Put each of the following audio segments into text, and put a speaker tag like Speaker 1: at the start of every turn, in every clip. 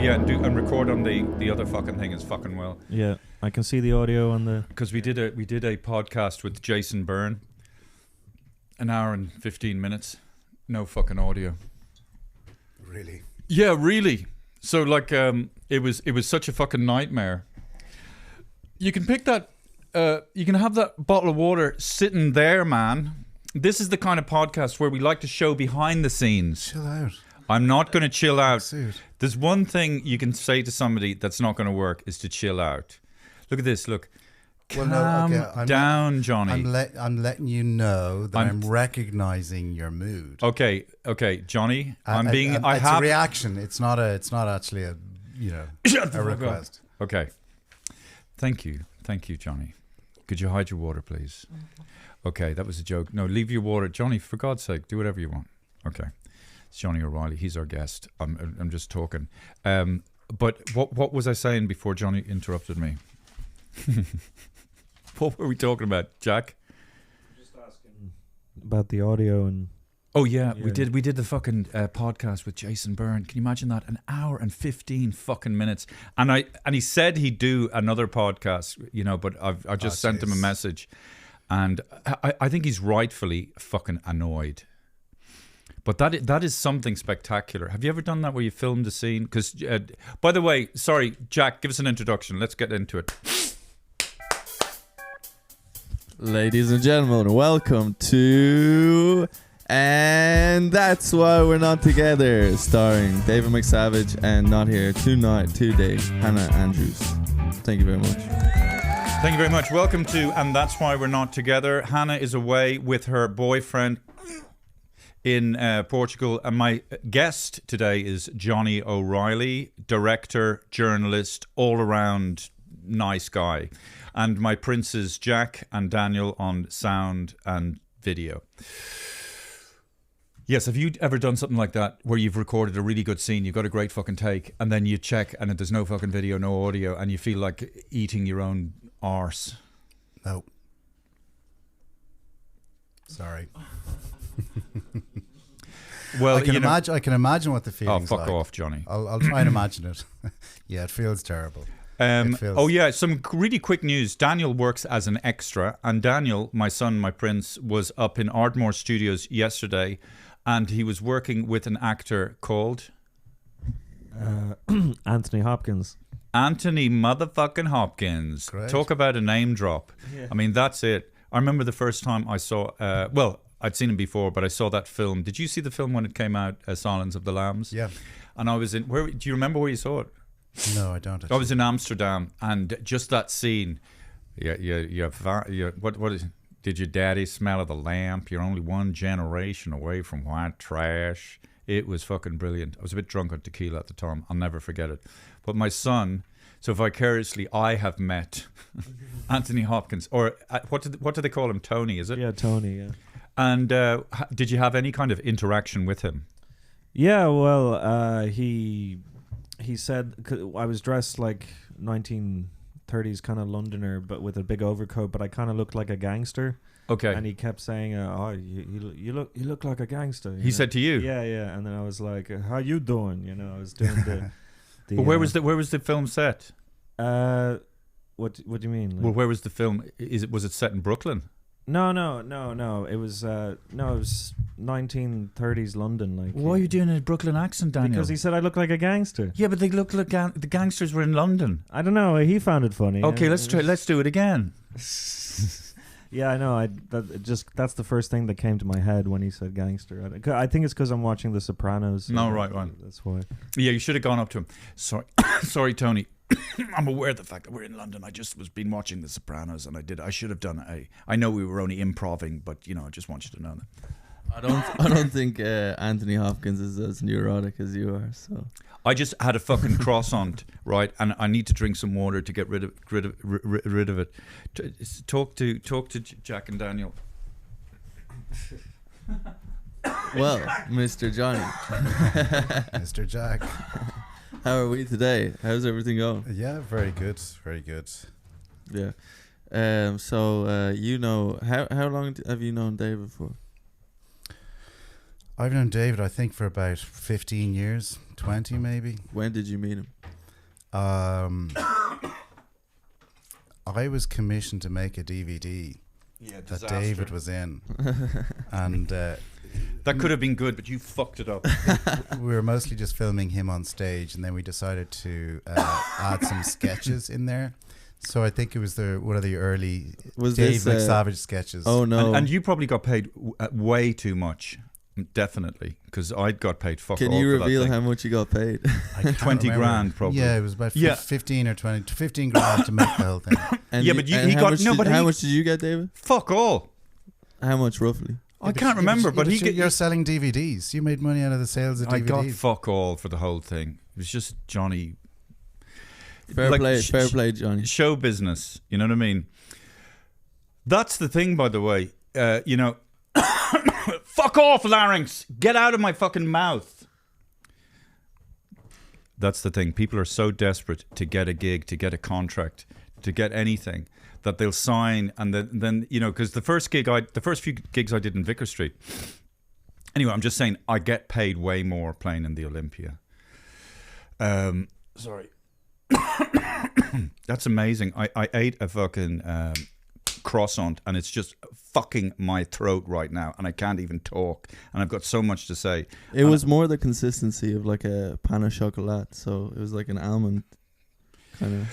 Speaker 1: Yeah, and record on the other fucking thing as fucking well.
Speaker 2: Yeah, I can see the audio on the.
Speaker 1: Because we did a podcast with Jason Byrne, an hour and 15 minutes, no fucking audio.
Speaker 3: Really?
Speaker 1: Yeah, really. So like, it was such a fucking nightmare. You can pick that. You can have that bottle of water sitting there, man. This is the kind of podcast where we like to show behind the scenes.
Speaker 3: Chill out.
Speaker 1: I'm not going to chill out.
Speaker 3: Suit.
Speaker 1: There's one thing you can say to somebody that's not going to work is to chill out. Look at this. Look. Calm down, Johnny.
Speaker 3: I'm letting you know that I'm recognizing your mood.
Speaker 1: Okay, Johnny.
Speaker 3: It's a reaction. It's not actually a request.
Speaker 1: Okay. Thank you, Johnny. Could you hide your water, please? Okay, that was a joke. No, leave your water, Johnny. For God's sake, do whatever you want. Okay. It's Johnny O'Reilly. He's our guest. I'm just talking. But what was I saying before Johnny interrupted me? What were we talking about, Jack?
Speaker 2: Just asking about the audio and.
Speaker 1: Oh yeah, we did the fucking podcast with Jason Byrne. Can you imagine that? An hour and 15 fucking minutes. And he said he'd do another podcast, but I just sent him a message, and I think he's rightfully fucking annoyed. But that is something spectacular. Have you ever done that where you filmed a scene? Because, by the way, sorry, Jack, give us an introduction. Let's get into it.
Speaker 4: Ladies and gentlemen, welcome to And That's Why We're Not Together, starring David McSavage and not here today, Hannah Andrews. Thank you very much.
Speaker 1: Thank you very much. Welcome to And That's Why We're Not Together. Hannah is away with her boyfriend in Portugal, and my guest today is Johnny O'Reilly, director, journalist, all-around nice guy, and my princes Jack and Daniel on sound and video. Yes, have you ever done something like that where you've recorded a really good scene, you've got a great fucking take, and then you check and there's no fucking video, no audio, and you feel like eating your own arse?
Speaker 3: No. Sorry.
Speaker 1: Well,
Speaker 3: I can imagine what the feeling's like.
Speaker 1: Oh, fuck off, Johnny.
Speaker 3: I'll try and imagine it. Yeah, it feels terrible.
Speaker 1: Some really quick news. Daniel works as an extra, and Daniel, my son, my prince, was up in Ardmore Studios yesterday, and he was working with an actor called
Speaker 2: Anthony Hopkins.
Speaker 1: Anthony motherfucking Hopkins.
Speaker 3: Great.
Speaker 1: Talk about a name drop. Yeah. I mean, that's it. I remember the first time I saw, I'd seen him before, but I saw that film. Did you see the film when it came out, Silence of the Lambs?
Speaker 3: Yeah.
Speaker 1: And I was in, do you remember where you saw it?
Speaker 3: No, I don't. Actually.
Speaker 1: I was in Amsterdam, and just that scene. What is? Did your daddy smell of the lamp? You're only one generation away from white trash. It was fucking brilliant. I was a bit drunk on tequila at the time. I'll never forget it. But my son, so vicariously, I have met Anthony Hopkins, or what do they call him? Tony, is it?
Speaker 2: Yeah, Tony. Yeah.
Speaker 1: And did you have any kind of interaction with him?
Speaker 2: Yeah, well, he said, I was dressed like 1930s kind of Londoner, but with a big overcoat, but I kind of looked like a gangster.
Speaker 1: Okay.
Speaker 2: And he kept saying, you look like a gangster.
Speaker 1: He said to you?
Speaker 2: Yeah. And then I was like, how you doing? I was doing the
Speaker 1: but where was the film set?
Speaker 2: What do you mean? Like,
Speaker 1: well, where was the film? Was it set in Brooklyn?
Speaker 2: No. It was 1930s London. Like,
Speaker 1: why are you doing a Brooklyn accent, Daniel?
Speaker 2: Because he said I look like a gangster.
Speaker 1: Yeah, but they look like the gangsters were in London.
Speaker 2: I don't know. He found it funny.
Speaker 1: Okay, let's do it again.
Speaker 2: Yeah, I know. That's the first thing that came to my head when he said gangster. I think it's because I'm watching The Sopranos. So
Speaker 1: no, right.
Speaker 2: That's why.
Speaker 1: Yeah, you should have gone up to him. Sorry, Tony. I'm aware of the fact that we're in London. I just was been watching The Sopranos, and I should have done I know we were only improving, but I just want you to know that.
Speaker 4: I don't think Anthony Hopkins is as neurotic as you are. So
Speaker 1: I just had a fucking croissant, right, and I need to drink some water to get rid of it. Talk to Jack and Daniel.
Speaker 4: Well, Mr. Johnny,
Speaker 3: Mr. Jack.
Speaker 4: How are we today? How's everything going?
Speaker 3: Yeah, very good. Very good.
Speaker 4: Yeah. So how long have you known David for?
Speaker 3: I've known David, I think, for about 15 years, 20 maybe.
Speaker 4: When did you meet him?
Speaker 3: I was commissioned to make a DVD that David was in. And
Speaker 1: that could have been good, but you fucked it up.
Speaker 3: we were mostly just filming him on stage, and then we decided to add some sketches in there. So I think it was one of the early Dave McSavage sketches.
Speaker 4: Oh no!
Speaker 1: And you probably got paid way too much, definitely, because I got paid fuck all.
Speaker 4: Can you
Speaker 1: for
Speaker 4: reveal
Speaker 1: that
Speaker 4: how much you got paid?
Speaker 3: 20
Speaker 1: grand probably.
Speaker 3: Yeah, it was about 15 or 20, 15 grand to make the whole thing.
Speaker 4: And
Speaker 1: Yeah, but he got- no, but
Speaker 4: how
Speaker 1: he-
Speaker 4: much did you get, David?
Speaker 1: Fuck all.
Speaker 4: How much roughly?
Speaker 1: I can't remember, but
Speaker 3: you're selling DVDs. You made money out of the sales of
Speaker 1: I got
Speaker 3: DVDs.
Speaker 1: fuck all for the whole thing. It was just Johnny.
Speaker 4: Fair
Speaker 1: Like,
Speaker 4: play, Johnny.
Speaker 1: Show business. You know what I mean? That's the thing, by the way. Fuck off, larynx. Get out of my fucking mouth. That's the thing. People are so desperate to get a gig, to get a contract, to get anything, that they'll sign, and then because the first few gigs I did in Vicar Street. Anyway, I'm just saying I get paid way more playing in the Olympia. Sorry. That's amazing. I ate a fucking croissant, and it's just fucking my throat right now, and I can't even talk, and I've got so much to say.
Speaker 4: It was more the consistency of like a pain au chocolat, so it was like an almond kind of.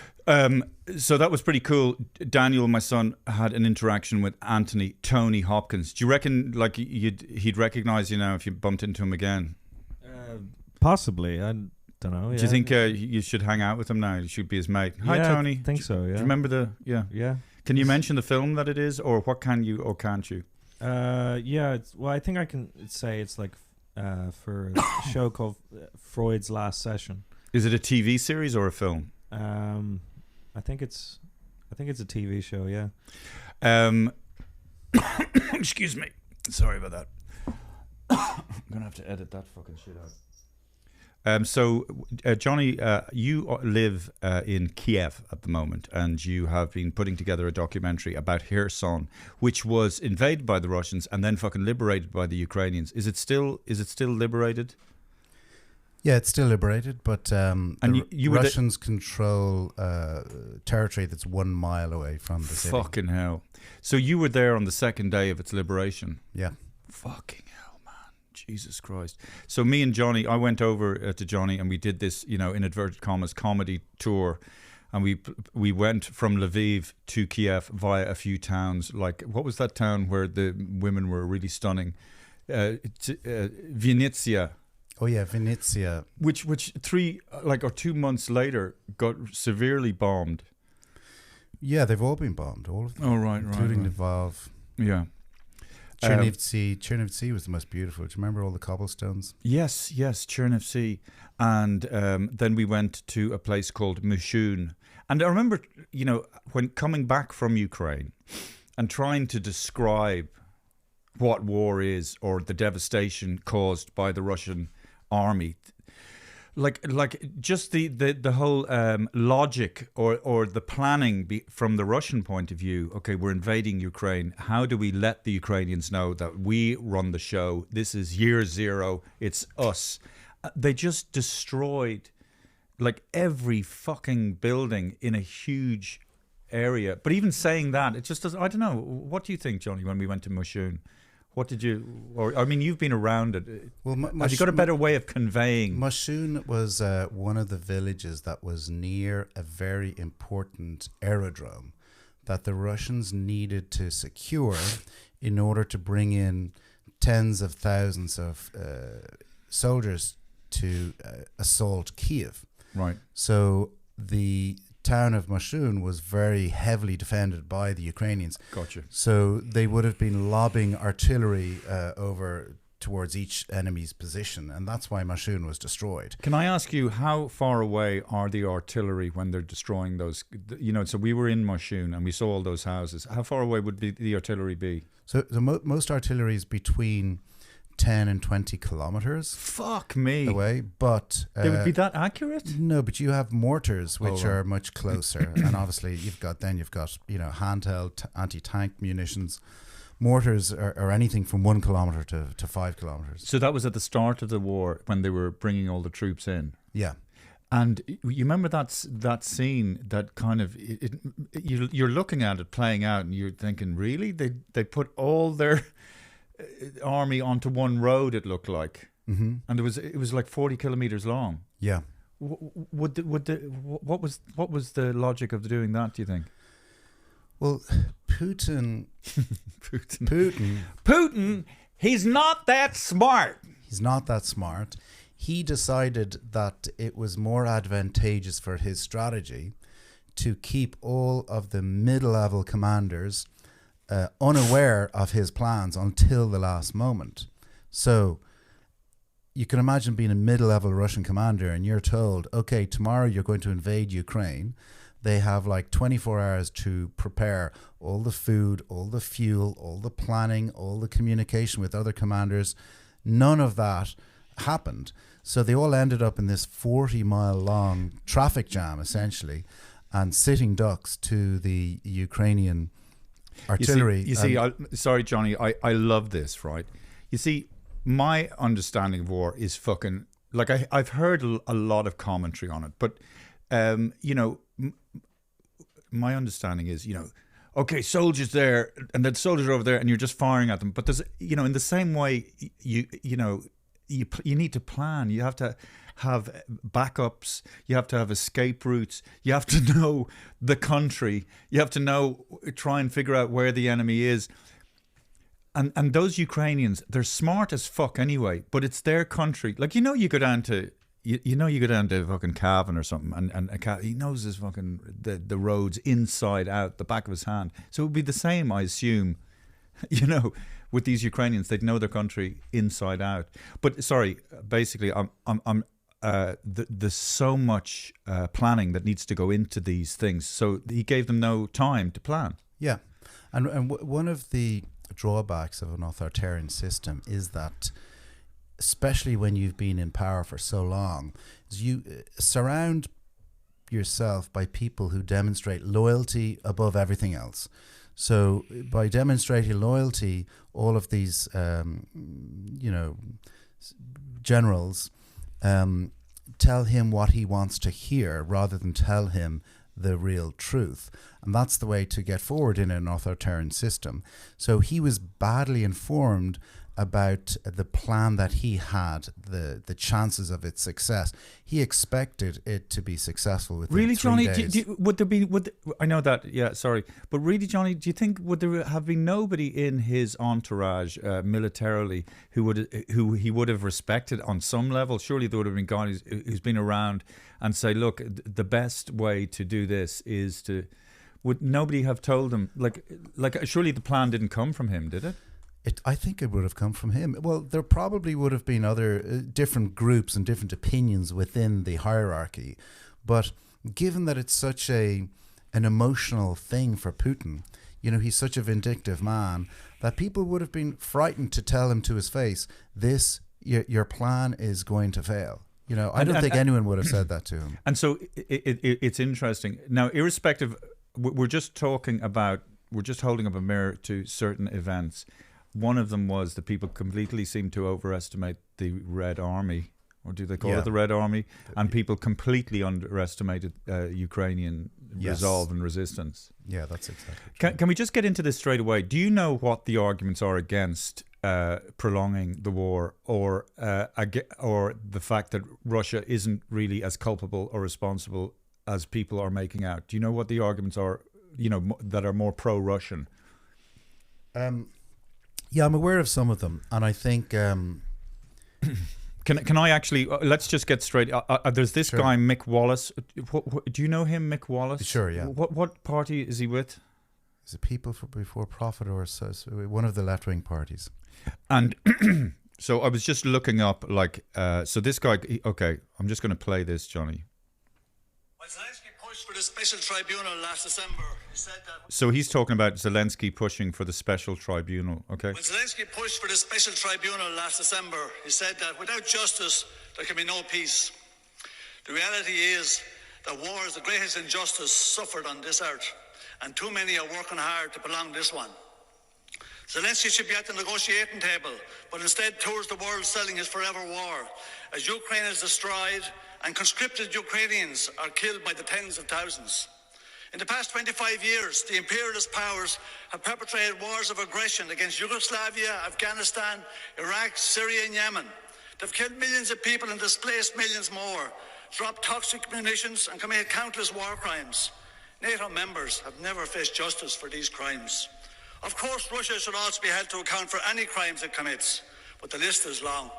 Speaker 1: So that was pretty cool. Daniel, my son, had an interaction with Tony Hopkins. Do you reckon like he'd recognize you now if you bumped into him again?
Speaker 2: Possibly. I don't know.
Speaker 1: Do you think you should hang out with him now? You should be his mate. Hi,
Speaker 2: Yeah,
Speaker 1: Tony.
Speaker 2: I think so. Yeah.
Speaker 1: Do you remember
Speaker 2: Yeah.
Speaker 1: Can you mention the film that it is, or what can you or can't you?
Speaker 2: Yeah. I think I can say it's like for a show called Freud's Last Session.
Speaker 1: Is it a TV series or a film?
Speaker 2: I think it's a TV show. Yeah.
Speaker 1: Excuse me. Sorry about that. I'm gonna have to edit that fucking shit out. So, Johnny, you live in Kiev at the moment, and you have been putting together a documentary about Kherson, which was invaded by the Russians and then fucking liberated by the Ukrainians. Is it still liberated?
Speaker 3: Yeah, it's still liberated, but
Speaker 1: you were
Speaker 3: Russians control territory that's 1 mile away from the city.
Speaker 1: Fucking hell. So you were there on the second day of its liberation?
Speaker 3: Yeah.
Speaker 1: Fucking hell, man. Jesus Christ. So me and Johnny, I went over to Johnny and we did this, in inverted commas, comedy tour. And we went from Lviv to Kiev via a few towns. Like, what was that town where the women were really stunning? Vinnytsia.
Speaker 3: Oh yeah, Vinnytsia.
Speaker 1: Which 2 months later got severely bombed.
Speaker 3: Yeah, they've all been bombed, all of them.
Speaker 1: Oh right,
Speaker 3: including
Speaker 1: right.
Speaker 3: Lviv.
Speaker 1: Yeah.
Speaker 3: Chernivtsi was the most beautiful. Do you remember all the cobblestones?
Speaker 1: Yes, Chernivtsi. And then we went to a place called Mushun. And I remember, when coming back from Ukraine and trying to describe what war is or the devastation caused by the Russian army, like just the whole logic or the planning from the Russian point of view. Okay, we're invading Ukraine. How do we let the Ukrainians know that we run the show? This is year zero. It's us. They just destroyed like every fucking building in a huge area. But even saying that, it just doesn't. I don't know. What do you think, Johnny? When we went to Mushun? What did you, you've been around it.
Speaker 3: Well,
Speaker 1: have you got a better way of conveying?
Speaker 3: Mushun was one of the villages that was near a very important aerodrome that the Russians needed to secure in order to bring in tens of thousands of soldiers to assault Kiev.
Speaker 1: Right.
Speaker 3: So the town of Mushun was very heavily defended by the Ukrainians.
Speaker 1: Gotcha.
Speaker 3: So they would have been lobbing artillery over towards each enemy's position, and that's why Mushun was destroyed.
Speaker 1: Can I ask you, how far away are the artillery when they're destroying those? So we were in Mushun and we saw all those houses. How far away would the artillery be?
Speaker 3: So most artillery is between 10 and 20 kilometers.
Speaker 1: Fuck me.
Speaker 3: Away, but
Speaker 1: they would be that accurate?
Speaker 3: No, but you have mortars which
Speaker 1: right.
Speaker 3: are much closer, and obviously you've got handheld anti-tank munitions, mortars are anything from 1 kilometer to 5 kilometers.
Speaker 1: So that was at the start of the war when they were bringing all the troops in.
Speaker 3: Yeah.
Speaker 1: And you remember that scene that kind of you're looking at it playing out, and you're thinking, really, they put all their army onto one road. It looked like, and it was like 40 kilometers long.
Speaker 3: Yeah.
Speaker 1: What was the logic of doing that, do you think?
Speaker 3: Well, Putin,
Speaker 1: he's not that smart.
Speaker 3: He's not that smart. He decided that it was more advantageous for his strategy to keep all of the mid-level commanders unaware of his plans until the last moment. So you can imagine being a mid-level Russian commander and you're told, okay, tomorrow you're going to invade Ukraine. They have like 24 hours to prepare all the food, all the fuel, all the planning, all the communication with other commanders. None of that happened. So they all ended up in this 40-mile long traffic jam, essentially, and sitting ducks to the Ukrainian artillery.
Speaker 1: Sorry, Johnny, I love this, right? You see, my understanding of war is fucking, like, I've heard a lot of commentary on it, but, my understanding is, okay, soldiers there, and then soldiers over there, and you're just firing at them. But there's, in the same way, you need to plan. You have to have backups. You have to have escape routes. You have to know the country. You have to try and figure out where the enemy is. And those Ukrainians, they're smart as fuck anyway, but it's their country. Like, you go down to... You go down to fucking Cavan or something, and he knows his fucking the roads inside out, the back of his hand. So it would be the same, I assume, with these Ukrainians. They'd know their country inside out. But sorry, basically, there's so much planning that needs to go into these things. So he gave them no time to plan.
Speaker 3: Yeah, and one of the drawbacks of an authoritarian system is that, especially when you've been in power for so long, is you surround yourself by people who demonstrate loyalty above everything else. So by demonstrating loyalty, all of these, generals tell him what he wants to hear rather than tell him the real truth. And that's the way to get forward in an authoritarian system. So he was badly informed about the plan that he had, the chances of its success. He expected it to be successful within 3
Speaker 1: Johnny,
Speaker 3: days.
Speaker 1: I know that, yeah, sorry. But really, Johnny, do you think would there have been nobody in his entourage militarily who he would have respected on some level? Surely there would have been guys who's been around and say, look, the best way to do this is to... Would nobody have told him? Like surely the plan didn't come from him, did it?
Speaker 3: I think it would have come from him. Well, there probably would have been other different groups and different opinions within the hierarchy. But given that it's such an emotional thing for Putin, he's such a vindictive man, that people would have been frightened to tell him to his face, your plan is going to fail. I don't think anyone would have said that to him.
Speaker 1: And so it's interesting. Now, irrespective, we're just holding up a mirror to certain events. One of them was that people completely seemed to overestimate the Red Army, or do they call it the Red Army? And people completely underestimated Ukrainian resolve and resistance.
Speaker 3: Yeah, that's exactly.
Speaker 1: Can we just get into this straight away? Do you know what the arguments are against prolonging the war, or the fact that Russia isn't really as culpable or responsible as people are making out? Do you know what the arguments are, that are more pro-Russian?
Speaker 3: Yeah, I'm aware of some of them, and I think...
Speaker 1: Can I actually... let's just get straight... there's this guy, Mick Wallace. Do you know him, Mick Wallace?
Speaker 3: Sure, yeah.
Speaker 1: What party is he with?
Speaker 3: Is it People Before Profit, or one of the left-wing parties?
Speaker 1: And so I was just looking up, so this guy... Okay, I'm just going to play this, Johnny.
Speaker 5: When Zelensky pushed for the special tribunal last December, he said that...
Speaker 1: So he's talking about Zelensky pushing for the special tribunal, okay?
Speaker 5: When Zelensky pushed for the special tribunal last December, he said that without justice, there can be no peace. The reality is that war is the greatest injustice suffered on this earth, and too many are working hard to prolong this one. Zelensky should be at the negotiating table, but instead tours the world selling his forever war, as Ukraine is destroyed and conscripted Ukrainians are killed by the tens of thousands. In the past 25 years, the imperialist powers have perpetrated wars of aggression against Yugoslavia, Afghanistan, Iraq, Syria and Yemen. They've killed millions of people and displaced millions more, dropped toxic munitions and committed countless war crimes. NATO members have never faced justice for these crimes. Of course, Russia should also be held to account for any crimes it commits, but the list is long.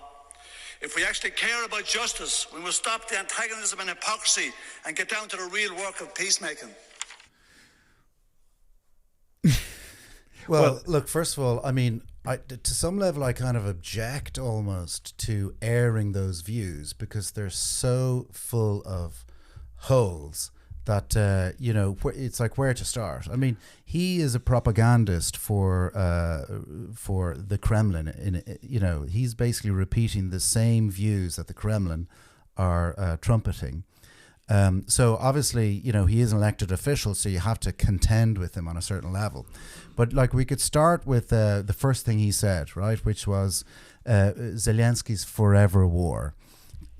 Speaker 5: If we actually care about justice, we must stop the antagonism and hypocrisy and get down to the real work of peacemaking.
Speaker 3: Well, look, first of all, I mean, to some level, I kind of object almost to airing those views because they're so full of holes that, you know, it's like where to start. I mean, he is a propagandist for the Kremlin. You know, he's basically repeating the same views that the Kremlin are trumpeting. So obviously, you know, he is an elected official, so you have to contend with him on a certain level. But like, we could start with the first thing he said, right, which was Zelensky's forever war.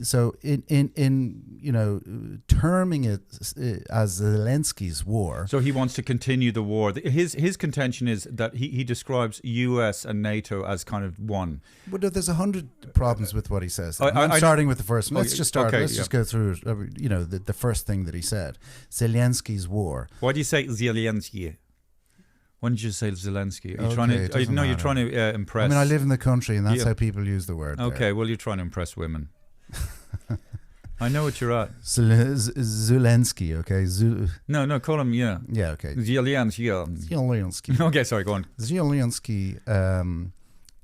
Speaker 3: So in you know, terming it as Zelensky's war.
Speaker 1: So he wants to continue the war. His contention is that he describes US and NATO as kind of one.
Speaker 3: But there's 100 problems with what he says. I'm starting with the first one. Let's just start.
Speaker 1: Okay,
Speaker 3: let's just go through, you know, the first thing that he said. Zelensky's war.
Speaker 1: Why do you say Zelensky? When did you say Zelensky? Are you
Speaker 3: Okay,
Speaker 1: trying
Speaker 3: it
Speaker 1: to?
Speaker 3: doesn't
Speaker 1: You're
Speaker 3: matter.
Speaker 1: trying to impress.
Speaker 3: I mean, I live in the country, and that's how people use the word.
Speaker 1: Okay, well, you're trying to impress women. I know what you're at.
Speaker 3: Zelensky, okay?
Speaker 1: No, call him, yeah.
Speaker 3: Yeah, okay.
Speaker 1: Zelensky.
Speaker 3: Zelensky.
Speaker 1: Okay, sorry, go on.
Speaker 3: Zelensky,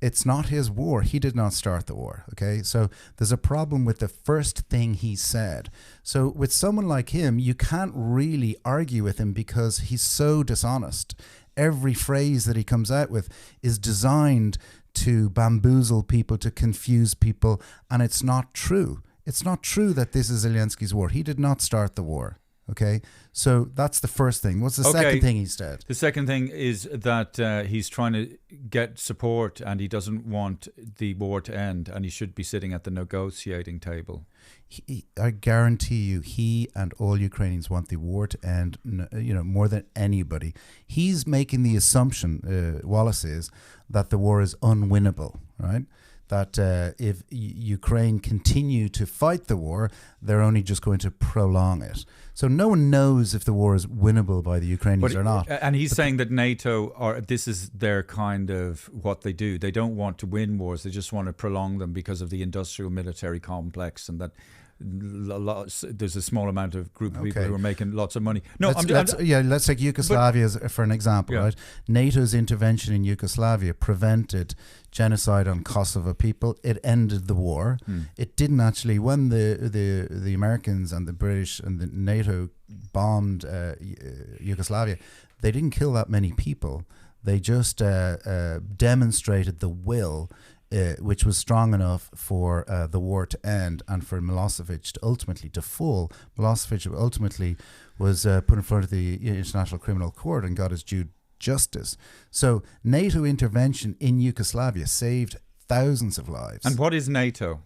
Speaker 3: it's not his war. He did not start the war, okay? So there's a problem with the first thing he said. So with someone like him, you can't really argue with him because he's so dishonest. Every phrase that he comes out with is designed to bamboozle people, to confuse people, and it's not true. It's not true that this is Zelensky's war. He did not start the war. Okay, so that's the first thing. What's the second thing he said?
Speaker 1: The second thing is that he's trying to get support and he doesn't want the war to end and he should be sitting at the negotiating table.
Speaker 3: I guarantee you, he and all Ukrainians want the war to end, you know, more than anybody. He's making the assumption, Wallace is, that the war is unwinnable, right? That if Ukraine continue to fight the war, they're only just going to prolong it. So no one knows if the war is winnable by the Ukrainians or not.
Speaker 1: And he's saying that NATO, this is their kind of what they do. They don't want to win wars. They just want to prolong them because of the industrial military complex and that there's a small amount of group of people who are making lots of money. No,
Speaker 3: let's take Yugoslavia for an example, right? NATO's intervention in Yugoslavia prevented genocide on Kosovo people. It ended the war. It didn't actually, when the Americans and the British and the NATO bombed Yugoslavia, they didn't kill that many people. They just demonstrated the will, which was strong enough for the war to end and for Milosevic to ultimately to fall. Milosevic ultimately was put in front of the International Criminal Court and got his due justice. So NATO intervention in Yugoslavia saved thousands of lives.
Speaker 1: And what is NATO?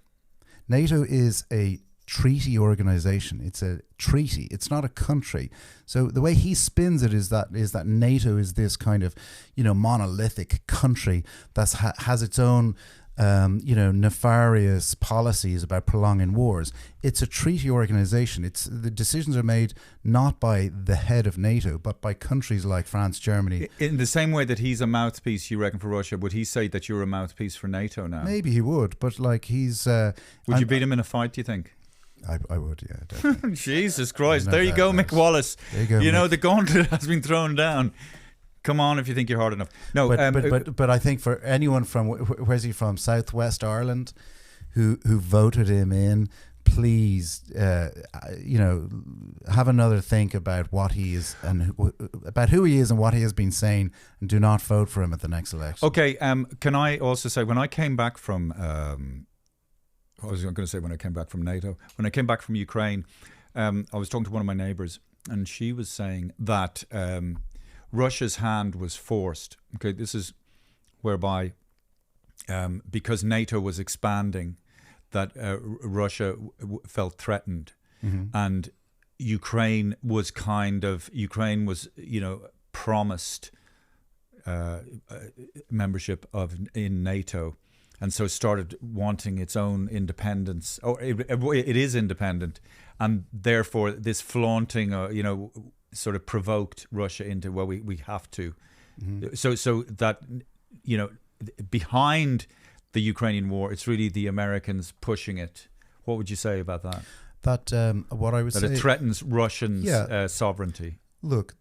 Speaker 3: NATO is a treaty organization. It's a treaty. It's not a country. So the way he spins it is that NATO is this kind of, you know, monolithic country that has its own you know, nefarious policies about prolonging wars. It's a treaty organization. The decisions are made not by the head of NATO, but by countries like France, Germany.
Speaker 1: In the same way that he's a mouthpiece, you reckon, for Russia, would he say that you're a mouthpiece for NATO now?
Speaker 3: Maybe he would, but like he's...
Speaker 1: would you beat him in a fight, do you think?
Speaker 3: I would, yeah, definitely.
Speaker 1: Jesus Christ. There you go, Mick Wallace.
Speaker 3: There you go,
Speaker 1: you know,
Speaker 3: Mick.
Speaker 1: the gauntlet has been thrown down. Come on if you think you're hard enough. No,
Speaker 3: but I think for anyone from, where's he from? Southwest Ireland, who voted him in, please, you know, have another think about what he is and about who he is and what he has been saying, and do not vote for him at the next election.
Speaker 1: Okay, can I also say, when I came back from, I was going to say when I came back from NATO, when I came back from Ukraine, I was talking to one of my neighbours and she was saying that Russia's hand was forced. Okay, this is whereby because NATO was expanding, that Russia felt threatened, and Ukraine was promised membership in NATO, and so started wanting its own independence. It is independent, and therefore this flaunting, sort of provoked Russia into, well, we have to. So that, behind the Ukrainian war, it's really the Americans pushing it. What would you say about that?
Speaker 3: What I would say,
Speaker 1: that it threatens Russian sovereignty.
Speaker 3: Look,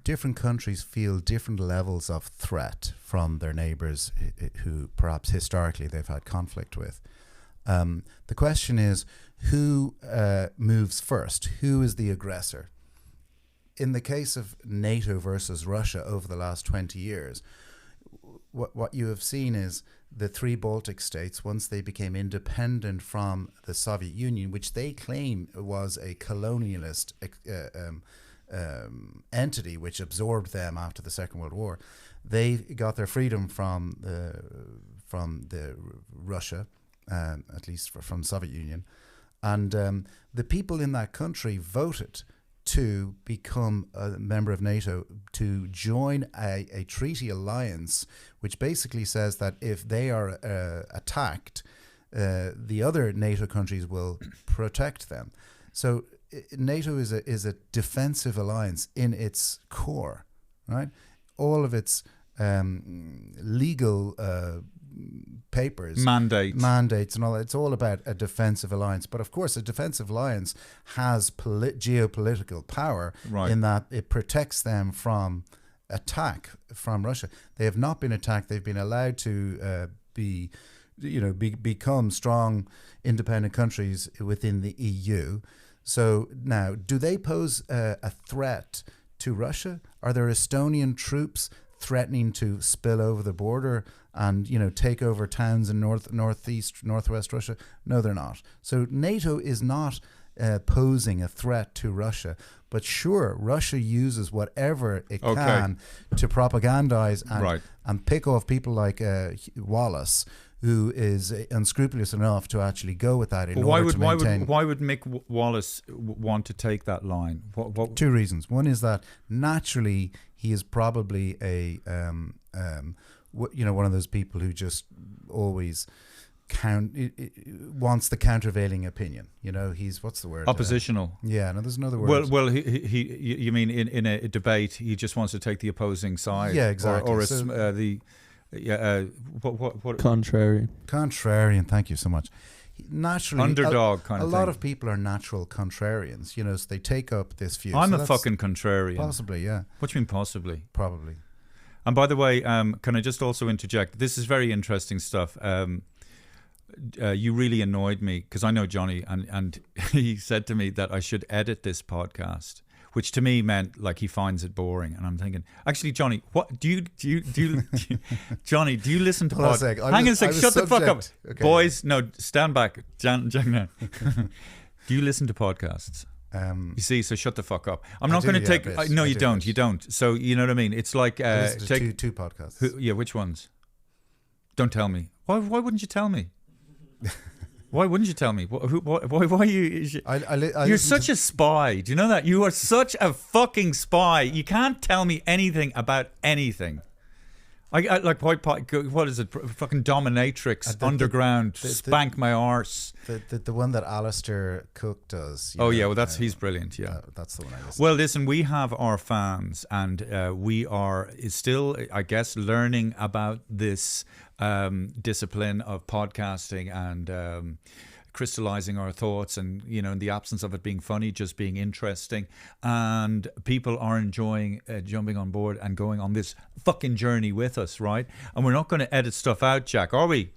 Speaker 3: different countries feel different levels of threat from their neighbours who perhaps historically they've had conflict with. The question is, who moves first? Who is the aggressor? In the case of NATO versus Russia over the last 20 years, what you have seen is the three Baltic states, once they became independent from the Soviet Union, which they claim was a colonialist entity which absorbed them after the Second World War, they got their freedom from the Russia, at least from the Soviet Union, and the people in that country voted to become a member of NATO, to join a treaty alliance, which basically says that if they are attacked, the other NATO countries will protect them. So NATO is a defensive alliance in its core, right? All of its legal papers, mandates and all that, it's all about a defensive alliance. But of course, a defensive alliance has geopolitical power, in that it protects them from attack from Russia. They have not been attacked. They've been allowed to become strong, independent countries within the EU. So now, do they pose a threat to Russia? Are there Estonian troops threatening to spill over the border and take over towns in northwest Russia? No, they're not. So NATO is not posing a threat to Russia. But sure, Russia uses whatever it can to propagandize and pick off people like Wallace, who is unscrupulous enough to actually go with that in order to maintain.
Speaker 1: Why would Mick Wallace want to take that line? What?
Speaker 3: Two reasons. One is that naturally he is probably one of those people who just always wants the countervailing opinion. He's, what's the word?
Speaker 1: Oppositional.
Speaker 3: No, there's another word.
Speaker 1: Well, you mean in a debate, he just wants to take the opposing side?
Speaker 3: Yeah, exactly.
Speaker 1: Or
Speaker 3: Contrarian. Thank you so much. Naturally,
Speaker 1: underdog kind of thing.
Speaker 3: A lot of people are natural contrarians. So they take up this view.
Speaker 1: I'm a fucking contrarian.
Speaker 3: Possibly, yeah.
Speaker 1: What do you mean possibly?
Speaker 3: Probably.
Speaker 1: And by the way, can I just also interject? This is very interesting stuff. You really annoyed me because I know Johnny, and he said to me that I should edit this podcast, which to me meant like he finds it boring. And I'm thinking, actually, Johnny, what do you Johnny, do you listen to podcasts? Hang on a sec, shut the fuck up. Okay. Boys, no, stand back. Do you listen to podcasts? You see, so shut the fuck up. I'm not going to take. No, you don't. You don't. So you know what I mean. It's like
Speaker 3: take two podcasts.
Speaker 1: Which ones? Don't tell me. Why wouldn't you tell me? Why wouldn't you tell me? Why you? You're such a spy. Do you know that? You are such a fucking spy. You can't tell me anything about anything. I like what is it? Fucking dominatrix, underground, spank my arse.
Speaker 3: The one that Alistair Cook does.
Speaker 1: Well, he's brilliant. Yeah,
Speaker 3: that's the one I listen.
Speaker 1: Well, listen, we have our fans, and we are still, I guess, learning about this discipline of podcasting and crystallizing our thoughts, and in the absence of it being funny, just being interesting, and people are enjoying jumping on board and going on this fucking journey with us, right? And we're not going to edit stuff out, Jack, are we?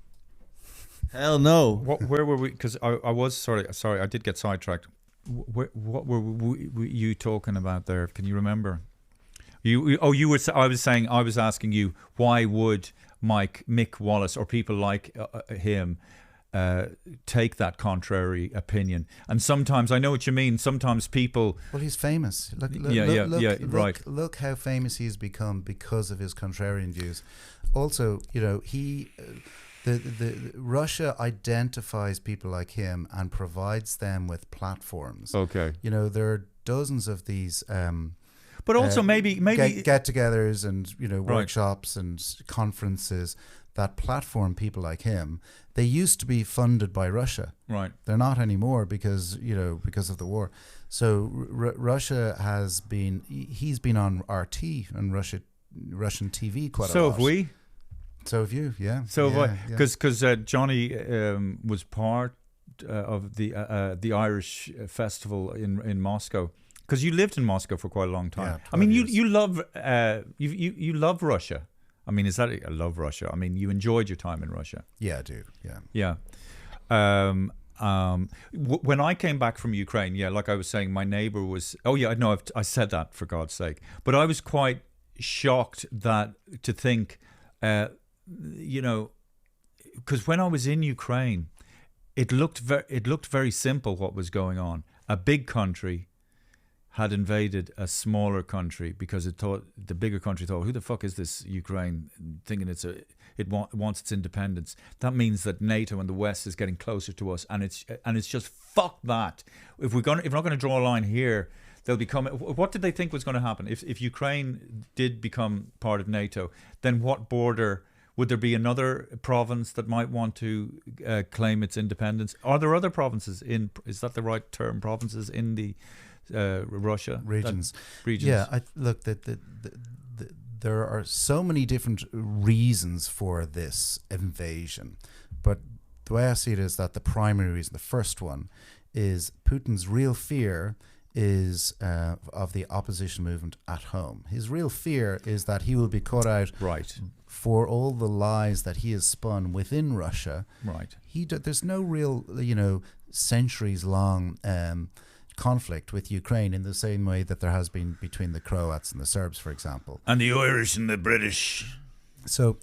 Speaker 4: Hell no.
Speaker 1: Where were we? Because I was sorry, I did get sidetracked. What were you talking about there? Can you remember? You were. I was asking you, why would Mick Wallace or people like him take that contrary opinion. And sometimes, I know what you mean, sometimes people...
Speaker 3: Well, he's famous. Look how famous he's become because of his contrarian views. Also, the Russia identifies people like him and provides them with platforms.
Speaker 1: Okay.
Speaker 3: There are dozens of these...
Speaker 1: but also maybe
Speaker 3: get-togethers and workshops and conferences that platform people like him. They used to be funded by Russia.
Speaker 1: Right.
Speaker 3: They're not anymore because of the war. So Russia has been. He's been on RT and Russian TV quite a lot.
Speaker 1: So have we.
Speaker 3: So have you. Yeah.
Speaker 1: So have I. Because Johnny was part of the Irish festival in Moscow. Because you lived in Moscow for quite a long time.
Speaker 3: Yeah,
Speaker 1: I mean,
Speaker 3: years.
Speaker 1: you love you love Russia. I mean, I love Russia. I mean, you enjoyed your time in Russia.
Speaker 3: Yeah, I do. Yeah.
Speaker 1: Yeah. When I came back from Ukraine, like I was saying, my neighbor was... Oh, yeah, no, I said that, for God's sake. But I was quite shocked to think, because when I was in Ukraine, it looked very simple what was going on. A big country had invaded a smaller country because the bigger country thought, who the fuck is this Ukraine, thinking it wants its independence. That means that NATO and the West is getting closer to us, and it's just fuck that. If we're not going to draw a line here, they'll become... What did they think was going to happen if Ukraine did become part of NATO? Then what border would there be? Another province that might want to claim its independence? Are there other provinces is that the right term? Provinces in the Russia
Speaker 3: regions.
Speaker 1: Yeah,
Speaker 3: look, there are so many different reasons for this invasion, but the way I see it is that the primary reason, the first one, is Putin's real fear is of the opposition movement at home. His real fear is that he will be caught out for all the lies that he has spun within Russia.
Speaker 1: Right.
Speaker 3: There's no real, centuries long conflict with Ukraine in the same way that there has been between the Croats and the Serbs, for example.
Speaker 1: And the Irish and the British.
Speaker 3: So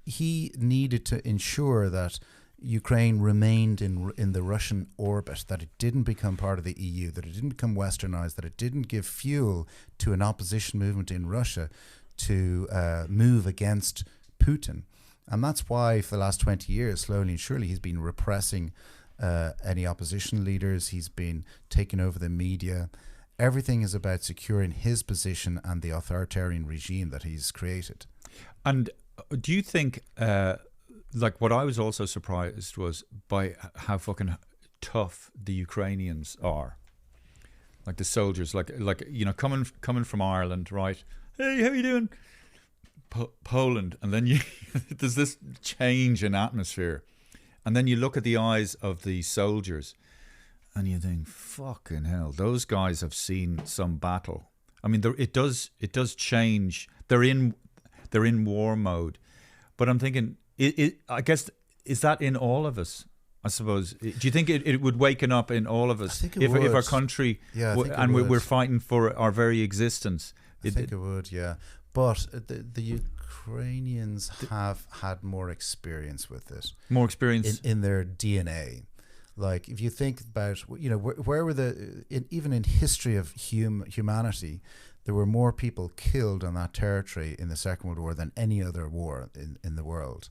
Speaker 3: he needed to ensure that Ukraine remained in the Russian orbit, that it didn't become part of the EU, that it didn't become westernized, that it didn't give fuel to an opposition movement in Russia to move against Putin. And that's why for the last 20 years, slowly and surely, he's been repressing any opposition leaders. He's been taking over the media. Everything is about securing his position and the authoritarian regime that he's created.
Speaker 1: And do you think, what I was also surprised was by how fucking tough the Ukrainians are, like the soldiers, coming from Ireland, right? Hey, how you doing? Poland, and then there's this change in atmosphere. And then you look at the eyes of the soldiers and you think, fucking hell, those guys have seen some battle. I mean, it does change. They're in war mode. But I'm thinking, I guess, is that in all of us? I suppose. Do you think it would waken up in all of us?
Speaker 3: I think it would.
Speaker 1: If our country, we're fighting for our very existence?
Speaker 3: I think it would, yeah. But the Ukrainians have had more experience with it.
Speaker 1: More experience
Speaker 3: in their DNA. Like, if you think about, where were even in history of humanity, there were more people killed on that territory in the Second World War than any other war in the world.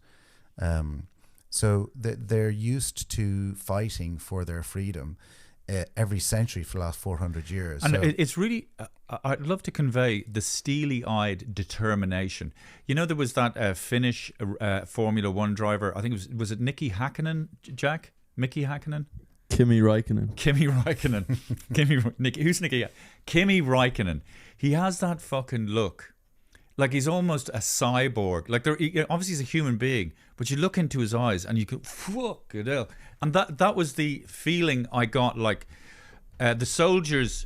Speaker 3: So they're used to fighting for their freedom every century for the last 400 years.
Speaker 1: And it's really, I'd love to convey the steely-eyed determination. There was that Finnish Formula One driver, I think was it Nicky Häkkinen, Jack? Mickey Häkkinen?
Speaker 4: Kimi Räikkönen.
Speaker 1: Who's Nicky? Kimi Räikkönen. He has that fucking look. Like he's almost a cyborg. Like obviously he's a human being, but you look into his eyes and you go, fuck it hell. And that was the feeling I got. Like the soldiers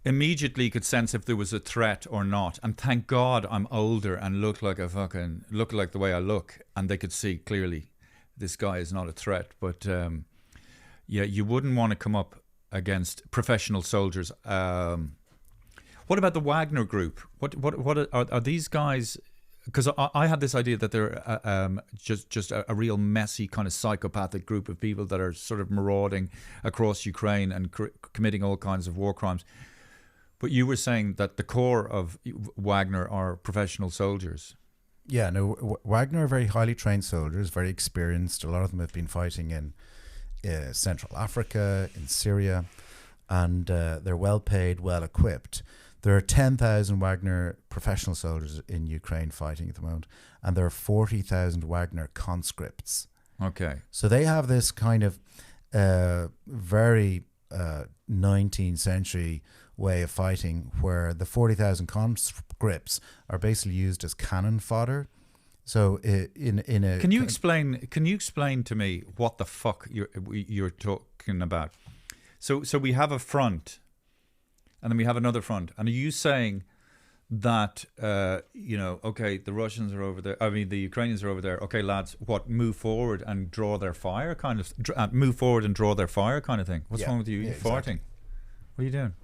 Speaker 1: immediately could sense if there was a threat or not. And thank God I'm older and look like the way I look, and they could see clearly this guy is not a threat. But you wouldn't want to come up against professional soldiers. What about the Wagner Group? What are these guys? because I had this idea that they're just a real messy kind of psychopathic group of people that are sort of marauding across Ukraine and committing all kinds of war crimes. But you were saying that the core of Wagner are professional soldiers.
Speaker 3: Yeah, no, Wagner are very highly trained soldiers, very experienced. A lot of them have been fighting in Central Africa, in Syria, and they're well paid, well equipped. There are 10,000 Wagner professional soldiers in Ukraine fighting at the moment, and there are 40,000 Wagner conscripts.
Speaker 1: Okay.
Speaker 3: So they have this kind of very 19th century way of fighting, where the 40,000 conscripts are basically used as cannon fodder. So in a
Speaker 1: can you explain to me what the fuck you're talking about? So we have a front, and then we have another front, and are you saying that okay, the Russians are over there, I mean the Ukrainians are over there, okay lads, what, move forward and draw their fire kind of move forward and draw their fire kind of thing? What's wrong with you? You're farting. What are you doing?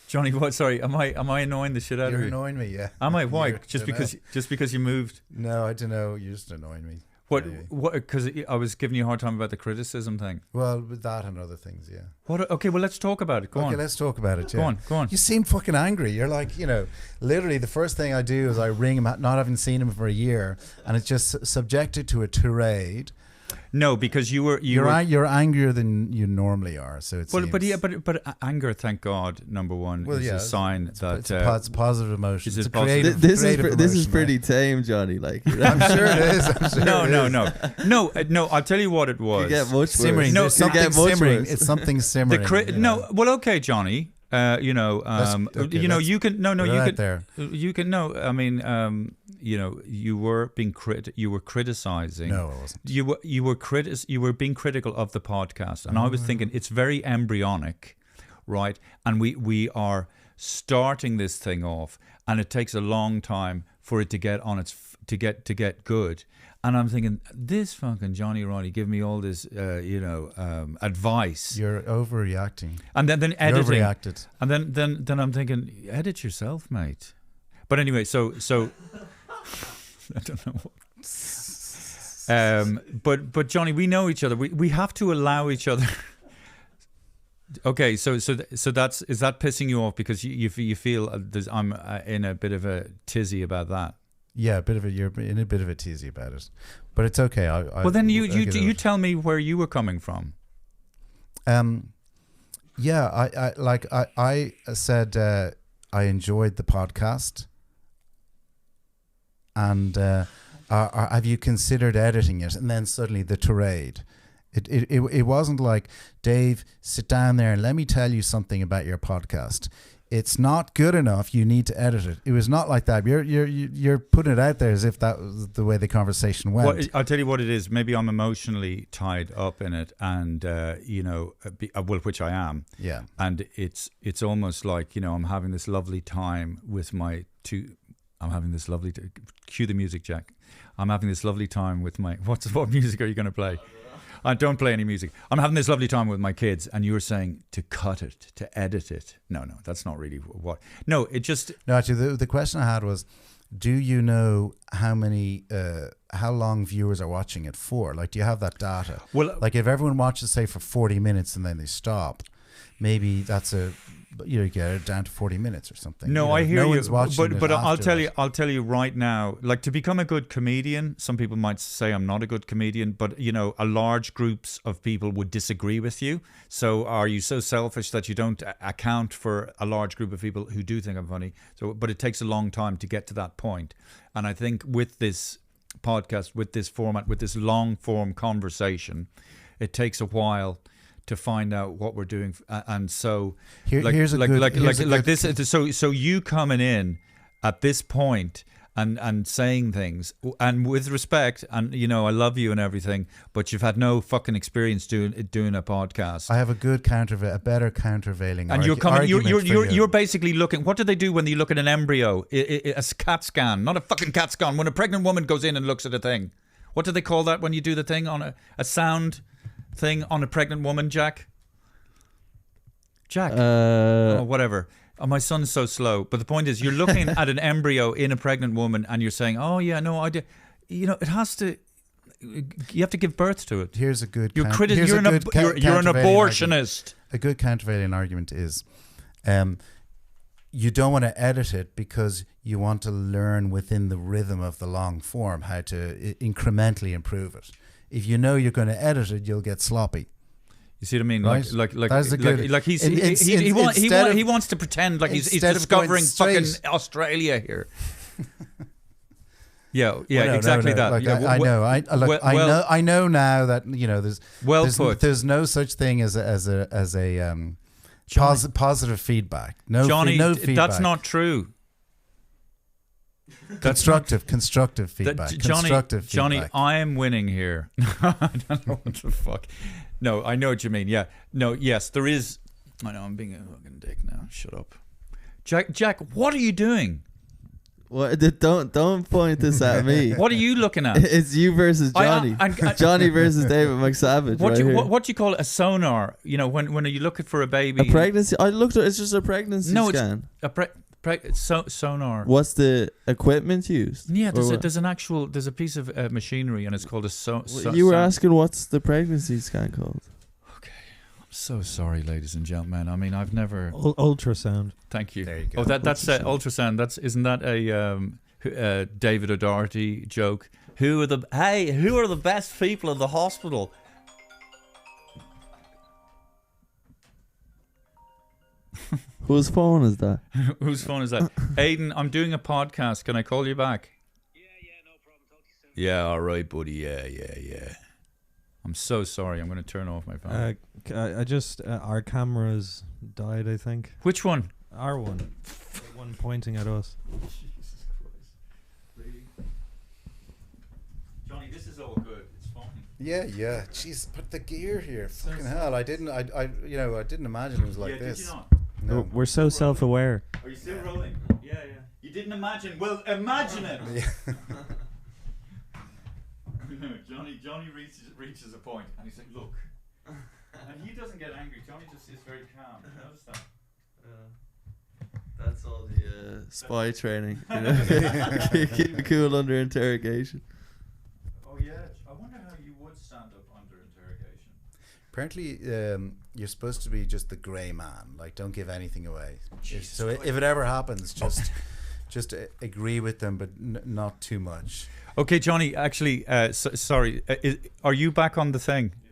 Speaker 1: Johnny, what? Sorry, am I annoying the shit out of you?
Speaker 3: You're annoying me, yeah.
Speaker 1: Am I? Why? Just because you moved?
Speaker 3: No, I don't know. You're just annoying me.
Speaker 1: What? Because I was giving you a hard time about the criticism thing.
Speaker 3: Well, with that and other things, yeah.
Speaker 1: What? Okay, well, let's talk about it. Go on.
Speaker 3: Okay, let's talk about it. Yeah.
Speaker 1: Go on.
Speaker 3: You seem fucking angry. You're like, literally the first thing I do is I ring him, not having seen him for a year, and it's just subjected to a tirade.
Speaker 1: No, because you're
Speaker 3: angrier than you normally are. So it's
Speaker 1: but anger, thank God, number one, is a sign that
Speaker 3: it's positive emotion.
Speaker 1: It's
Speaker 4: this is pretty tame, Johnny. Like
Speaker 3: I'm sure it is.
Speaker 1: No. I'll tell you what it was.
Speaker 4: You get much
Speaker 3: simmering.
Speaker 4: Worse.
Speaker 3: No, something simmering. It's something simmering.
Speaker 1: No, well, okay, Johnny. You can I mean, you were criticizing.
Speaker 3: No, I wasn't.
Speaker 1: You were being critical of the podcast, and I was thinking it's very embryonic, right? And we are starting this thing off, and it takes a long time for it to get on to get good. And I'm thinking, this fucking Johnny Riley give me all this, advice.
Speaker 3: You're overreacting.
Speaker 1: And then editing.
Speaker 3: You overreacted.
Speaker 1: And then I'm thinking, edit yourself, mate. But anyway, so I don't know. But Johnny, we know each other. We have to allow each other. Okay, so is that pissing you off because you feel I'm in a bit of a tizzy about that?
Speaker 3: Yeah, you're in a bit of a teasy about it, but it's okay.
Speaker 1: Well, then you tell me where you were coming from.
Speaker 3: Yeah, I said I enjoyed the podcast, and have you considered editing it? And then suddenly the tirade. It wasn't like, Dave, sit down there and let me tell you something about your podcast. It's not good enough. You need to edit it. It was not like that. You're putting it out there as if that was the way the conversation went.
Speaker 1: Well, I'll tell you what it is. Maybe I'm emotionally tied up in it, and which I am.
Speaker 3: Yeah.
Speaker 1: And it's almost like I'm having this lovely time with my two. I'm having this lovely. Cue the music, Jack. I'm having this lovely time with my. What music are you going to play? I don't play any music. I'm having this lovely time with my kids, and you were saying to cut it, to edit it. No, that's not really what. No, it just.
Speaker 3: No, actually, the question I had was, do you know how long viewers are watching it for? Like, do you have that data?
Speaker 1: Well,
Speaker 3: like if everyone watches, say, for 40 minutes and then they stop, maybe that's you get it down to 40 minutes or something.
Speaker 1: No, I hear you. But I'll tell you right now, like, to become a good comedian, some people might say I'm not a good comedian, but a large groups of people would disagree with you. So are you so selfish that you don't account for a large group of people who do think I'm funny? So, but it takes a long time to get to that point. And I think with this podcast, with this format, with this long form conversation, it takes a while to find out what we're doing, and so
Speaker 3: here's
Speaker 1: this. So you coming in at this point and saying things, and with respect, and I love you and everything, but you've had no fucking experience doing a podcast.
Speaker 3: I have a better countervailing.
Speaker 1: And you're coming. You're basically looking. What do they do when you look at an embryo? A CAT scan, not a fucking CAT scan. When a pregnant woman goes in and looks at a thing, what do they call that when you do the thing on a sound thing on a pregnant woman, Jack? Whatever. Oh, my son's so slow. But the point is, you're looking at an embryo in a pregnant woman, and you're saying, "Oh yeah, no, I do." You know, it has to. You have to give birth to it.
Speaker 3: Here's a good.
Speaker 1: You're
Speaker 3: here's
Speaker 1: you're
Speaker 3: a
Speaker 1: an
Speaker 3: good
Speaker 1: you're an
Speaker 3: countervailing
Speaker 1: abortionist.
Speaker 3: A good countervailing argument is, you don't want to edit it because you want to learn within the rhythm of the long form how to incrementally improve it. If you know you're going to edit it, you'll get sloppy.
Speaker 1: You see what I mean?
Speaker 3: Right. That's a good.
Speaker 1: Like he's
Speaker 3: Instead
Speaker 1: he
Speaker 3: of-
Speaker 1: wants to pretend like he's
Speaker 3: instead of going
Speaker 1: discovering fucking
Speaker 3: straight-
Speaker 1: Australia here. Yeah,
Speaker 3: Well, no,
Speaker 1: exactly
Speaker 3: no.
Speaker 1: that.
Speaker 3: Like,
Speaker 1: Yeah,
Speaker 3: I know. I know now that
Speaker 1: Well
Speaker 3: there's,
Speaker 1: put.
Speaker 3: there's no such thing as a
Speaker 1: Johnny-
Speaker 3: positive feedback. No,
Speaker 1: Johnny,
Speaker 3: no feedback.
Speaker 1: that's not true.
Speaker 3: constructive feedback.
Speaker 1: Johnny,
Speaker 3: Constructive
Speaker 1: Johnny,
Speaker 3: feedback.
Speaker 1: I am winning here. I don't know what the fuck. No, I know what you mean. Yeah. No, yes, there is. I know I'm being a fucking dick now. Shut up. Jack, what are you doing?
Speaker 4: What? Don't point this at me.
Speaker 1: What are you looking at?
Speaker 4: It's you versus Johnny. Johnny versus David McSavage.
Speaker 1: What
Speaker 4: right
Speaker 1: do you,
Speaker 4: here.
Speaker 1: what do you call it? A sonar? You know, when you're looking for a baby.
Speaker 4: A pregnancy? I looked at it's just a pregnancy
Speaker 1: No,
Speaker 4: scan.
Speaker 1: it's a sonar.
Speaker 4: What's the equipment used?
Speaker 1: Yeah,
Speaker 4: Or what?
Speaker 1: there's a piece of machinery, and it's called a
Speaker 4: You were asking what's the pregnancy scan called?
Speaker 1: So sorry, ladies and gentlemen. I mean, I've never.
Speaker 2: Ultrasound.
Speaker 1: Thank you.
Speaker 3: There you go.
Speaker 1: Oh, that's ultrasound. Isn't that a David O'Doherty joke? Who are the best people in the hospital?
Speaker 4: Whose phone is that?
Speaker 1: Whose phone is that? Aidan, I'm doing a podcast. Can I call you back?
Speaker 5: Yeah, no problem. Talk to you soon.
Speaker 1: Yeah, all right, buddy. Yeah. I'm so sorry. I'm going to turn off my phone.
Speaker 2: I just our cameras died. I think
Speaker 1: Which one?
Speaker 2: our one, the one pointing at us.
Speaker 1: Johnny, this is all good. It's fine.
Speaker 3: Yeah. Jeez, but the gear here, fucking hell! I didn't imagine it was like this.
Speaker 1: Did you not?
Speaker 3: No.
Speaker 2: We're so self-aware.
Speaker 1: Are you still rolling? Yeah. You didn't imagine. Well, imagine it.
Speaker 3: Yeah.
Speaker 1: Johnny reaches a point, and he's like, "Look," and he doesn't get angry. Johnny just is very calm. You notice that?
Speaker 4: That's all the spy training. You know? Keep it cool under interrogation.
Speaker 1: Oh yeah. I wonder how you would stand up under interrogation.
Speaker 3: Apparently, you're supposed to be just the grey man. Like, don't give anything away. So if it ever happens, just agree with them, but not too much.
Speaker 1: Okay, Johnny. Actually, sorry. Are you back on the thing? Yeah.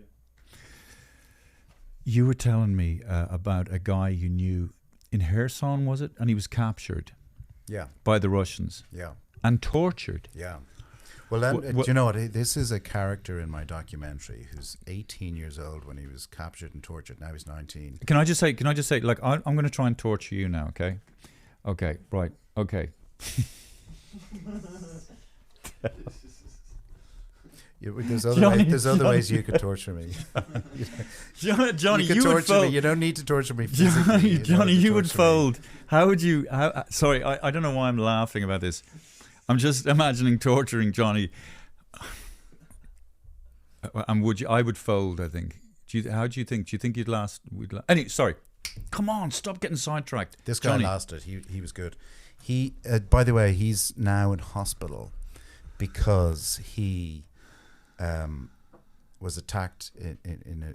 Speaker 1: You were telling me about a guy you knew in Kherson, was it? And he was captured
Speaker 3: Yeah.
Speaker 1: by the Russians
Speaker 3: Yeah.
Speaker 1: and tortured.
Speaker 3: Yeah. Well, then,
Speaker 1: Wh-
Speaker 3: do you know what? This is a character in my documentary who's 18 years old when he was captured and tortured. Now he's 19.
Speaker 1: Can I just say, like, I'm going to try and torture you now, okay? Okay, right, okay.
Speaker 3: There's
Speaker 1: Johnny,
Speaker 3: other ways you could torture me.
Speaker 1: Johnny,
Speaker 3: you could
Speaker 1: you would
Speaker 3: torture me.
Speaker 1: fold.
Speaker 3: You don't need to torture me physically.
Speaker 1: Johnny, you would
Speaker 3: torture me.
Speaker 1: fold. How would you? Sorry, I don't know why I'm laughing about this. I'm just imagining torturing Johnny. And I would fold. I think. How do you think? Do you think you'd last? Anyway, sorry. Come on, stop getting sidetracked.
Speaker 3: This guy
Speaker 1: Johnny.
Speaker 3: lasted. He was good. He, by the way, he's now in hospital because he was attacked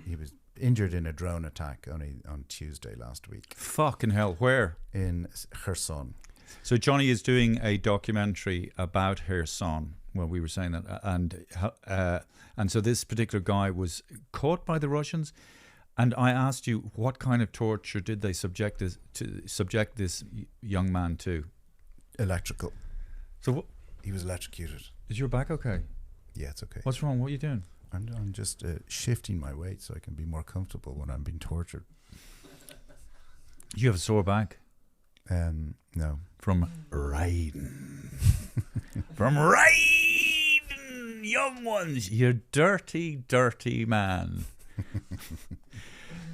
Speaker 3: he was injured in a drone attack only on Tuesday last week
Speaker 1: Fucking hell, where?
Speaker 3: in Kherson.
Speaker 1: So Johnny is doing a documentary about Kherson. Well, we were saying that, and so this particular guy was caught by the Russians. And I asked you, what kind of torture did they subject this young man to?
Speaker 3: Electrical.
Speaker 1: So
Speaker 3: He was electrocuted.
Speaker 1: is your back okay?
Speaker 3: Yeah, it's okay.
Speaker 1: What's wrong? What are you doing?
Speaker 3: I'm just shifting my weight so I can be more comfortable when I'm being tortured.
Speaker 1: You have a sore back
Speaker 3: No.
Speaker 1: from riding. From riding, young ones. You dirty, dirty man.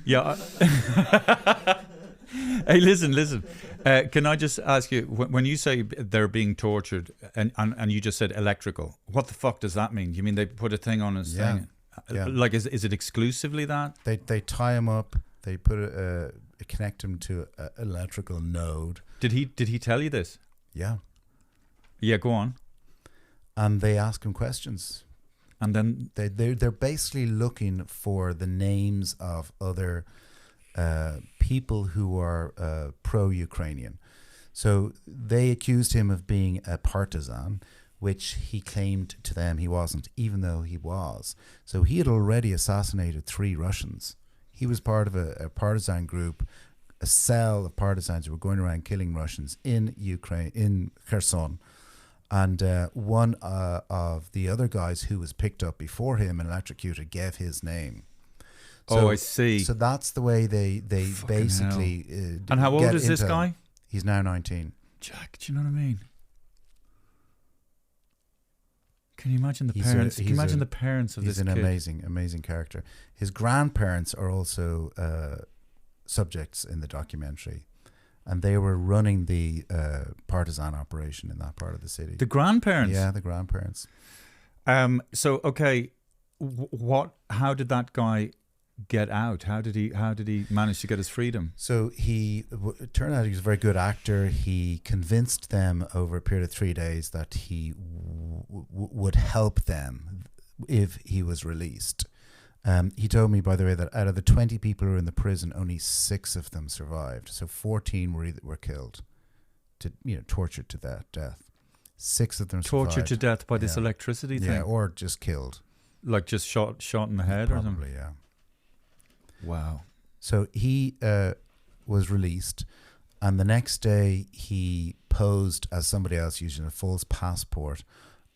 Speaker 1: Yeah. Hey, listen. Can I just ask you, when you say they're being tortured, and you just said electrical, what the fuck does that mean? You mean they put a thing on his thing?
Speaker 3: Yeah.
Speaker 1: Like, is it exclusively that?
Speaker 3: They tie him up. They put a connect him to an electrical node.
Speaker 1: Did he tell you this?
Speaker 3: Yeah.
Speaker 1: Yeah, go on.
Speaker 3: And they ask him questions.
Speaker 1: And then
Speaker 3: They're basically looking for the names of other people who are pro-Ukrainian. So they accused him of being a partisan, which he claimed to them he wasn't, even though he was. So he had already assassinated 3 Russians. He was part of a partisan group, a cell of partisans who were going around killing Russians in Ukraine, in Kherson. And one of the other guys who was picked up before him and electrocuted gave his name. So,
Speaker 1: I see.
Speaker 3: So that's the way they
Speaker 1: Fucking
Speaker 3: basically.
Speaker 1: And how old
Speaker 3: get
Speaker 1: is this
Speaker 3: intel.
Speaker 1: guy?
Speaker 3: He's now 19.
Speaker 1: Jack, do you know what I mean? Can you imagine the
Speaker 3: He's
Speaker 1: parents?
Speaker 3: a-
Speaker 1: Can you
Speaker 3: he's
Speaker 1: imagine
Speaker 3: a-
Speaker 1: the parents of
Speaker 3: He's
Speaker 1: this
Speaker 3: an
Speaker 1: kid?
Speaker 3: amazing character. His grandparents are also subjects in the documentary, and they were running the partisan operation in that part of the city.
Speaker 1: The grandparents.
Speaker 3: Yeah, the grandparents.
Speaker 1: So okay, what? How did that guy get out? How did he manage to get his freedom?
Speaker 3: So it turned out he was a very good actor. He convinced them over a period of 3 days that he would help them if he was released. He told me, by the way, that out of the 20 people who were in the prison, only 6 of them survived. So 14 were killed, tortured to death. 6 of them
Speaker 1: Tortured
Speaker 3: survived.
Speaker 1: to death by this
Speaker 3: Yeah.
Speaker 1: electricity thing,
Speaker 3: Yeah, or just killed.
Speaker 1: like just shot in the head or something.
Speaker 3: Probably, yeah.
Speaker 1: Wow.
Speaker 3: So he was released, and the next day he posed as somebody else using a false passport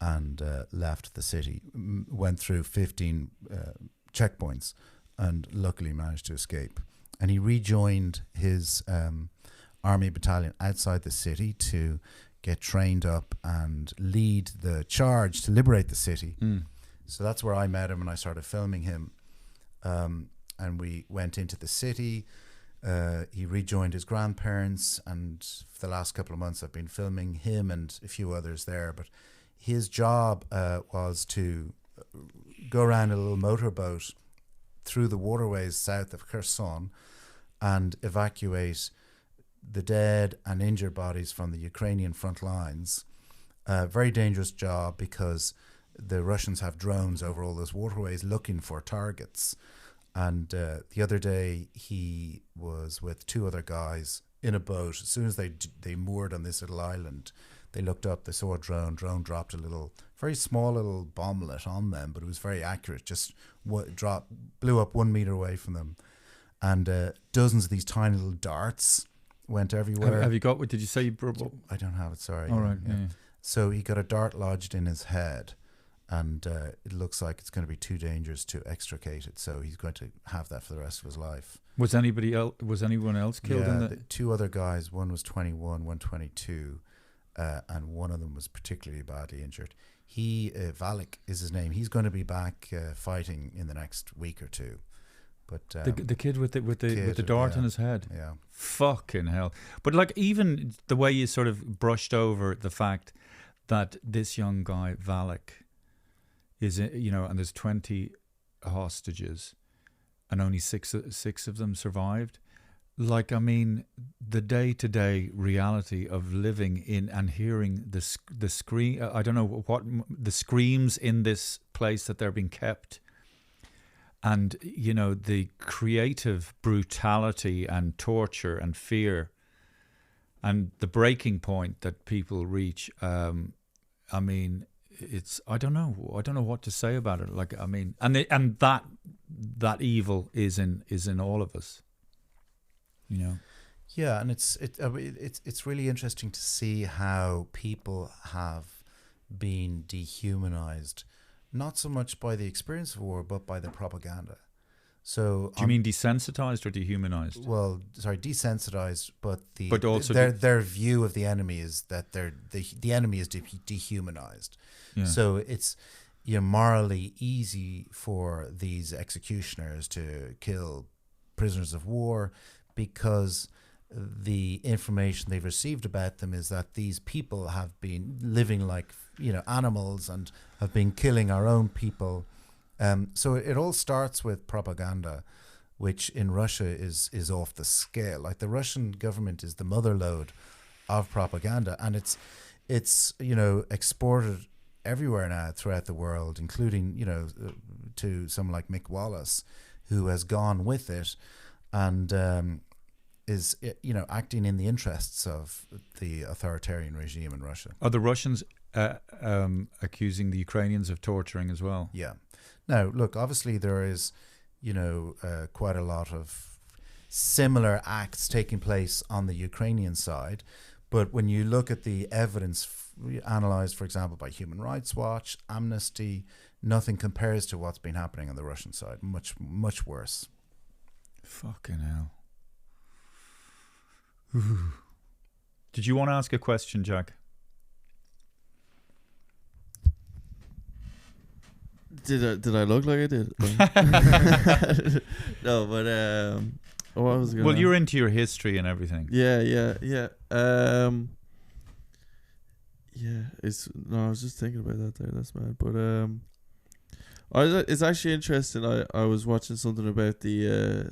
Speaker 3: and left the city. Went through 15 checkpoints and luckily managed to escape. And he rejoined his army battalion outside the city to get trained up and lead the charge to liberate the city. So that's where I met him, and I started filming him. And we went into the city. He rejoined his grandparents, and for the last couple of months I've been filming him and a few others there. But his job was to go around a little motorboat through the waterways south of Kherson and evacuate the dead and injured bodies from the Ukrainian front lines. Very dangerous job because the Russians have drones over all those waterways looking for targets. And the other day, he was with 2 other guys in a boat. As soon as they moored on this little island, they looked up, they saw a drone. Drone dropped a very small little bomblet on them, but it was very accurate. Just blew up 1 meter away from them. And dozens of these tiny little darts went everywhere.
Speaker 1: Have you got? Did you say you?
Speaker 3: I don't have it, sorry.
Speaker 1: All right. Yeah.
Speaker 3: So he got a dart lodged in his head. And it looks like it's going to be too dangerous to extricate it, so he's going to have that for the rest of his life.
Speaker 1: Was anyone else killed in
Speaker 3: the 2 other guys, one was 21, one 22, and one of them was particularly badly injured. Valak is his name. He's going to be back fighting in the next week or 2. But
Speaker 1: the kid with the dart in his head.
Speaker 3: Yeah.
Speaker 1: Fucking hell! But like, even the way you sort of brushed over the fact that this young guy Valak is, and there's 20 hostages, and only six of them survived. Like, I mean, the day-to-day reality of living in and hearing the scream. I don't know what the screams in this place that they're being kept, and the creative brutality and torture and fear, and the breaking point that people reach. I mean, I don't know what to say about it. Like, I mean, and that evil is in all of us.
Speaker 3: Yeah, and it's really interesting to see how people have been dehumanized, not so much by the experience of war, but by the propaganda. So,
Speaker 1: do you mean desensitized or dehumanized?
Speaker 3: Well, sorry, desensitized, but
Speaker 1: also
Speaker 3: their view of the enemy is that the enemy is dehumanized.
Speaker 1: Yeah.
Speaker 3: So it's morally easy for these executioners to kill prisoners of war because the information they've received about them is that these people have been living like animals and have been killing our own people. So it all starts with propaganda, which in Russia is off the scale. Like the Russian government is the mother lode of propaganda, and it's exported everywhere now throughout the world, including to someone like Mick Wallace, who has gone with it and is acting in the interests of the authoritarian regime in Russia.
Speaker 1: Are the Russians accusing the Ukrainians of torturing as well?
Speaker 3: Yeah. Now, look, obviously there is, quite a lot of similar acts taking place on the Ukrainian side. But when you look at the evidence analysed, for example, by Human Rights Watch, Amnesty, nothing compares to what's been happening on the Russian side. Much, much worse.
Speaker 1: Fucking hell. Did you want to ask a question, Jack?
Speaker 4: Did I look like I did? No, but what was going?
Speaker 1: Well, you're into your history and everything.
Speaker 4: Yeah. I was just thinking about that there. That's mad. But it's actually interesting. I was watching something about the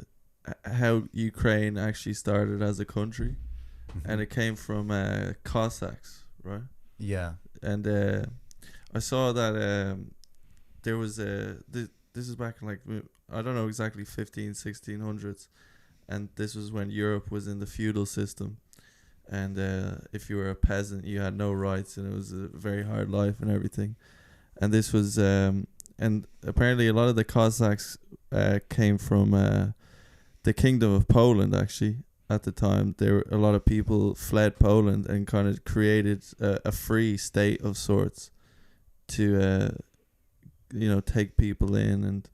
Speaker 4: how Ukraine actually started as a country, and it came from Cossacks, right?
Speaker 3: Yeah.
Speaker 4: And I saw that there was this is back in, like, I don't know exactly, 1600s, and this was when Europe was in the feudal system, and if you were a peasant you had no rights, and it was a very hard life and everything. And this was and apparently a lot of the Cossacks came from the Kingdom of Poland. Actually, at the time, a lot of people fled Poland and kind of created a free state of sorts to take people in and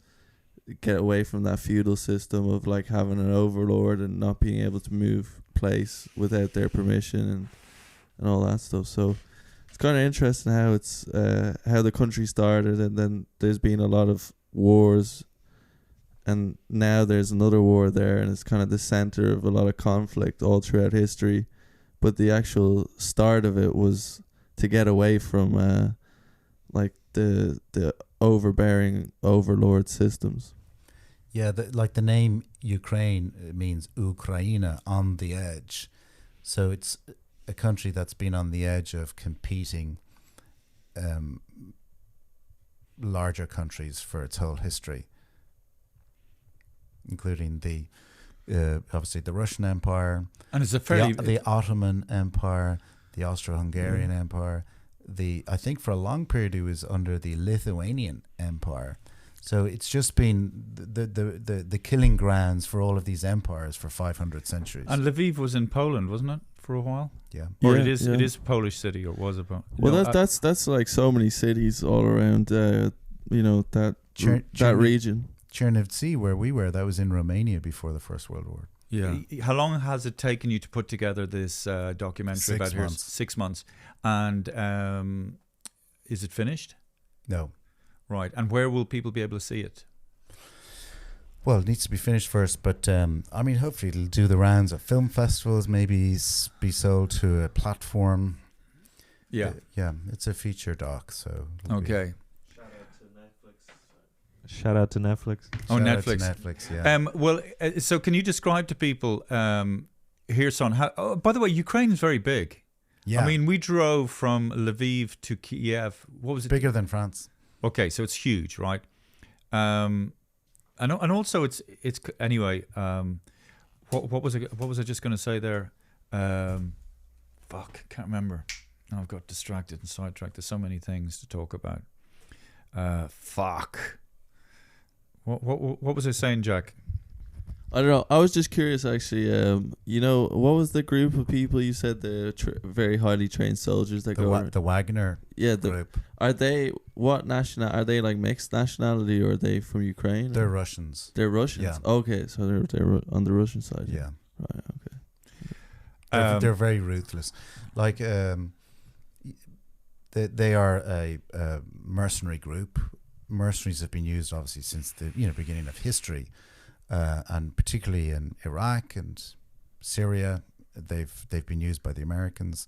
Speaker 4: get away from that feudal system of like having an overlord and not being able to move place without their permission and all that stuff. So it's kind of interesting how it's how the country started, and then there's been a lot of wars, and now there's another war there, and it's kind of the center of a lot of conflict all throughout history. But the actual start of it was to get away from like the overbearing overlord systems.
Speaker 3: Yeah, the name Ukraine means Ukraina, on the edge. So it's a country that's been on the edge of competing larger countries for its whole history, including the obviously the Russian Empire,
Speaker 1: and it's a fairly
Speaker 3: the Ottoman Empire, the Austro-Hungarian Empire. I think for a long period it was under the Lithuanian Empire. So it's just been the killing grounds for all of these empires for 500 centuries.
Speaker 1: And Lviv was in Poland, wasn't it, for a while?
Speaker 3: Yeah.
Speaker 1: Or
Speaker 4: Yeah,
Speaker 1: it is
Speaker 4: yeah.
Speaker 1: a Polish city, or was it?
Speaker 4: Well, that's like so many cities all around that that region.
Speaker 3: Chernivtsi, where we were, that was in Romania before the First World War.
Speaker 1: Yeah. How long has it taken you to put together this documentary
Speaker 3: 6
Speaker 1: about here?
Speaker 3: months.
Speaker 1: 6 months. And is it finished?
Speaker 3: No.
Speaker 1: Right. And where will people be able to see it?
Speaker 3: Well, it needs to be finished first, but hopefully it'll do the rounds of film festivals, maybe be sold to a platform.
Speaker 1: Yeah.
Speaker 3: Yeah, it's a feature doc, so... it'll be-
Speaker 1: Okay.
Speaker 2: Shout out to Netflix.
Speaker 1: Oh,
Speaker 3: Shout out to
Speaker 1: Netflix.
Speaker 3: Netflix, yeah.
Speaker 1: Well, so can you describe to people here, son? By the way, Ukraine is very big.
Speaker 3: Yeah,
Speaker 1: I mean, we drove from Lviv to Kiev. What was it?
Speaker 3: bigger than France.
Speaker 1: Okay, so it's huge, right? And also it's anyway. What was I just going to say there? Fuck, can't remember. I've got distracted and sidetracked. There's so many things to talk about. Fuck. What was I saying, Jack?
Speaker 4: I don't know. I was just curious, actually. What was the group of people you said, the very highly trained soldiers that go?
Speaker 3: The Wagner group.
Speaker 4: Are they what national? Are they like mixed nationality, or are they from Ukraine?
Speaker 3: They're Russians.
Speaker 4: They're Russians.
Speaker 3: Yeah.
Speaker 4: Okay, so they're on the Russian side.
Speaker 3: Yeah.
Speaker 4: Right. Okay.
Speaker 3: They're very ruthless. Like they are a mercenary group. Mercenaries have been used obviously since the beginning of history, and particularly in Iraq and Syria, they've been used by the Americans.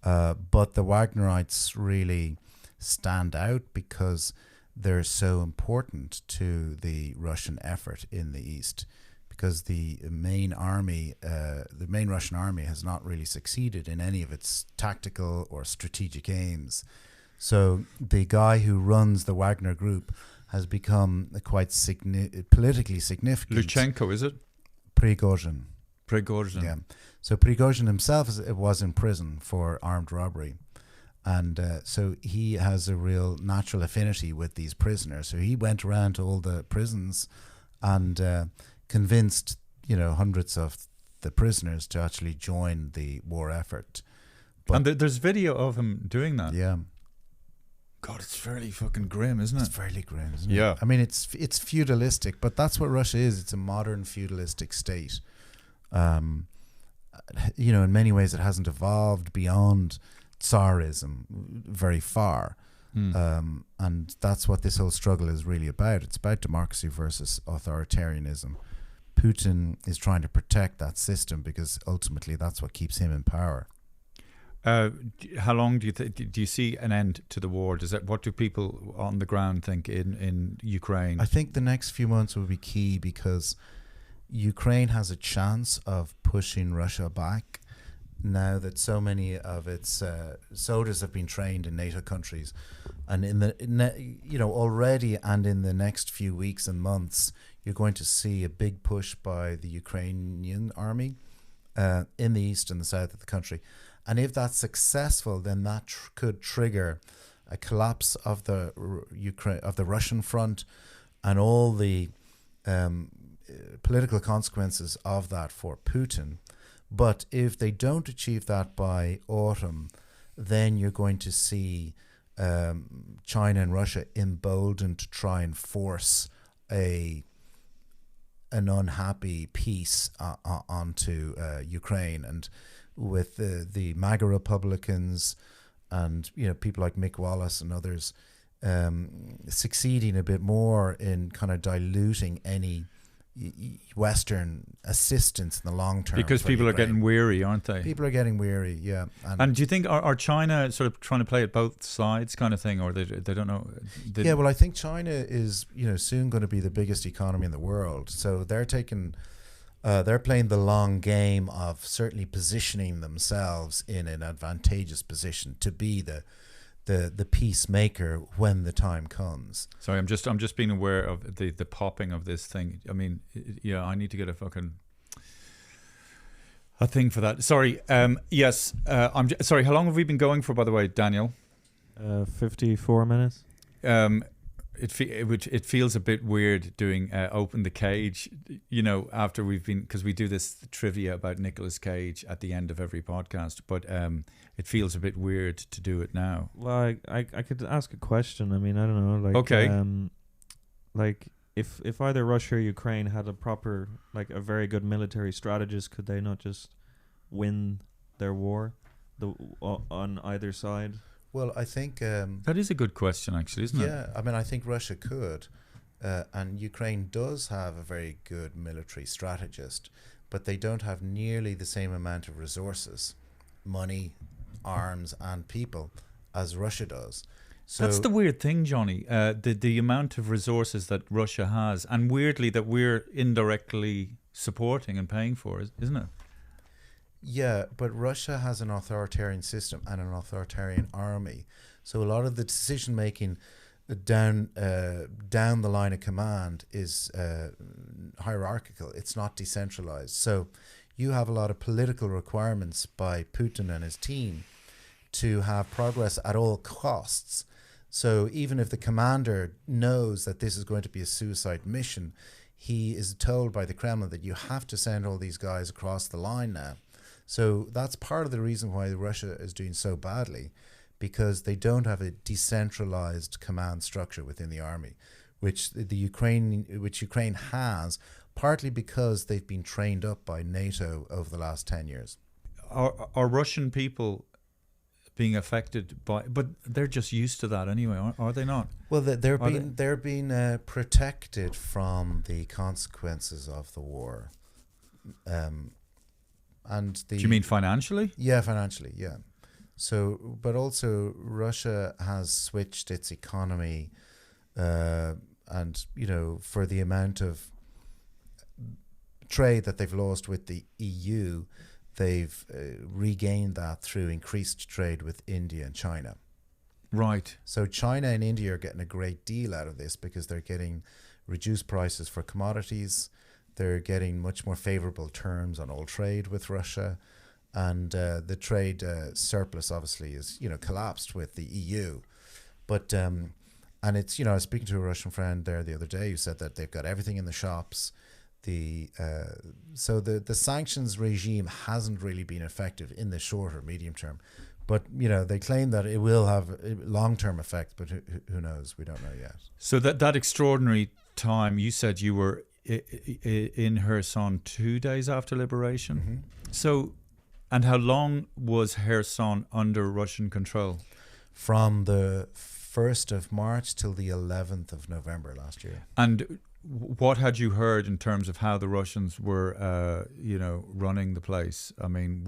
Speaker 3: But the Wagnerites really stand out because they're so important to the Russian effort in the East because the main army, the main Russian army, has not really succeeded in any of its tactical or strategic aims. So the guy who runs the Wagner Group has become quite politically significant.
Speaker 1: Lutsenko, is it?
Speaker 3: Prigozhin.
Speaker 1: Prigozhin.
Speaker 3: Yeah. So Prigozhin himself was in prison for armed robbery. And so he has a real natural affinity with these prisoners. So he went around to all the prisons and convinced, hundreds of the prisoners to actually join the war effort.
Speaker 1: And there's video of him doing that.
Speaker 3: Yeah.
Speaker 1: God, it's fairly fucking grim, isn't it?
Speaker 3: It's fairly grim, isn't
Speaker 1: Yeah.
Speaker 3: it? I mean, it's feudalistic, but that's what Russia is. It's a modern feudalistic state. In many ways, it hasn't evolved beyond Tsarism very far. And that's what this whole struggle is really about. It's about democracy versus authoritarianism. Putin is trying to protect that system because ultimately that's what keeps him in power.
Speaker 1: How long do you see an end to the war? What do people on the ground think in Ukraine?
Speaker 3: I think the next few months will be key because Ukraine has a chance of pushing Russia back now that so many of its soldiers have been trained in NATO countries, and already and in the next few weeks and months, you're going to see a big push by the Ukrainian army in the east and the south of the country. And if that's successful, then that could trigger a collapse of the Russian front and all the political consequences of that for Putin. But if they don't achieve that by autumn, then you're going to see China and Russia emboldened to try and force an unhappy peace onto Ukraine. And with the MAGA Republicans and people like Mick Wallace and others succeeding a bit more in kind of diluting any Western assistance in the long term.
Speaker 1: Because people are getting weary, aren't they?
Speaker 3: People are getting weary, yeah.
Speaker 1: And do you think are China sort of trying to play it both sides kind of thing, or they don't know?
Speaker 3: Yeah, well, I think China is soon going to be the biggest economy in the world. So they're taking. They're playing the long game of certainly positioning themselves in an advantageous position to be the peacemaker when the time comes.
Speaker 1: Sorry, I'm just being aware of the popping of this thing. I mean, yeah, I need to get a thing for that. Sorry. Yes. Sorry. How long have we been going for, by the way, Daniel?
Speaker 2: 54 minutes.
Speaker 1: It feels a bit weird doing Open the Cage, after because we do this trivia about Nicolas Cage at the end of every podcast, but it feels a bit weird to do it now.
Speaker 2: Well, I could ask a question. I mean, I don't know. Like,
Speaker 1: okay.
Speaker 2: If either Russia or Ukraine had a proper, a very good military strategist, could they not just win their war on either side?
Speaker 3: Well, I think
Speaker 1: that is a good question, actually, isn't it?
Speaker 3: Yeah, I mean, I think Russia could, and Ukraine does have a very good military strategist, but they don't have nearly the same amount of resources, money, arms, and people as Russia does. So
Speaker 1: that's the weird thing, Johnny. The amount of resources that Russia has, and weirdly that we're indirectly supporting and paying for, isn't it?
Speaker 3: Yeah, but Russia has an authoritarian system and an authoritarian army. So a lot of the decision making down the line of command is hierarchical. It's not decentralized. So you have a lot of political requirements by Putin and his team to have progress at all costs. So even if the commander knows that this is going to be a suicide mission, he is told by the Kremlin that you have to send all these guys across the line now. So that's part of the reason why Russia is doing so badly, because they don't have a decentralized command structure within the army, which Ukraine has, partly because they've been trained up by NATO over the last 10 years.
Speaker 1: Are Russian people being affected by? But they're just used to that anyway, are they not?
Speaker 3: Well, they're being protected from the consequences of the war. Do
Speaker 1: you mean financially?
Speaker 3: Yeah, financially, yeah. So, but also Russia has switched its economy, and for the amount of trade that they've lost with the EU, they've regained that through increased trade with India and China.
Speaker 1: Right.
Speaker 3: So China and India are getting a great deal out of this because they're getting reduced prices for commodities. They're getting much more favorable terms on all trade with Russia. And the trade surplus obviously is, collapsed with the EU. But, and it's, I was speaking to a Russian friend there the other day who said that they've got everything in the shops. So the sanctions regime hasn't really been effective in the short or medium term. But, they claim that it will have a long-term effect, but who knows? We don't know yet.
Speaker 1: So that extraordinary time, you said you were in Kherson 2 days after liberation.
Speaker 3: Mm-hmm.
Speaker 1: So, and how long was Kherson under Russian control?
Speaker 3: From the 1st of March till the 11th of November last year.
Speaker 1: And what had you heard in terms of how the Russians were, running the place? I mean,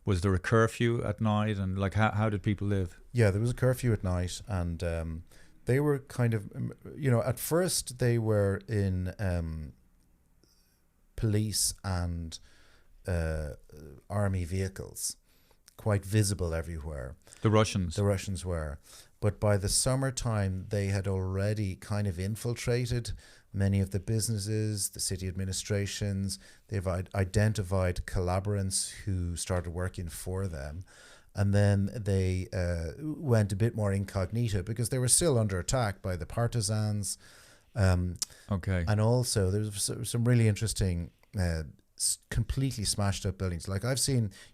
Speaker 1: was there a curfew at night, and like how did people live?
Speaker 3: Yeah, there was a curfew at night, and they were kind of, at first they were in police and army vehicles, quite visible everywhere.
Speaker 1: The Russians
Speaker 3: were. But by the summertime, they had already kind of infiltrated many of the businesses, the city administrations. They've identified collaborants who started working for them. And then they went a bit more incognito because they were still under attack by the partisans.
Speaker 1: Okay.
Speaker 3: And also there's some really interesting completely smashed up buildings. Like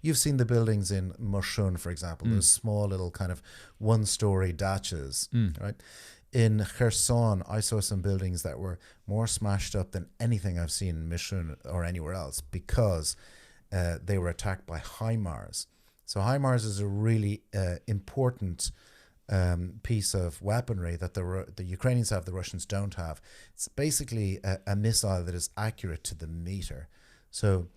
Speaker 3: you've seen the buildings in Moshun, for example, those small little kind of one-story dachas, right? In Kherson, I saw some buildings that were more smashed up than anything I've seen in Moshun or anywhere else because they were attacked by HIMARS. So HIMARS is a really important piece of weaponry that the Ukrainians have, the Russians don't have. It's basically a missile that is accurate to the meter. So,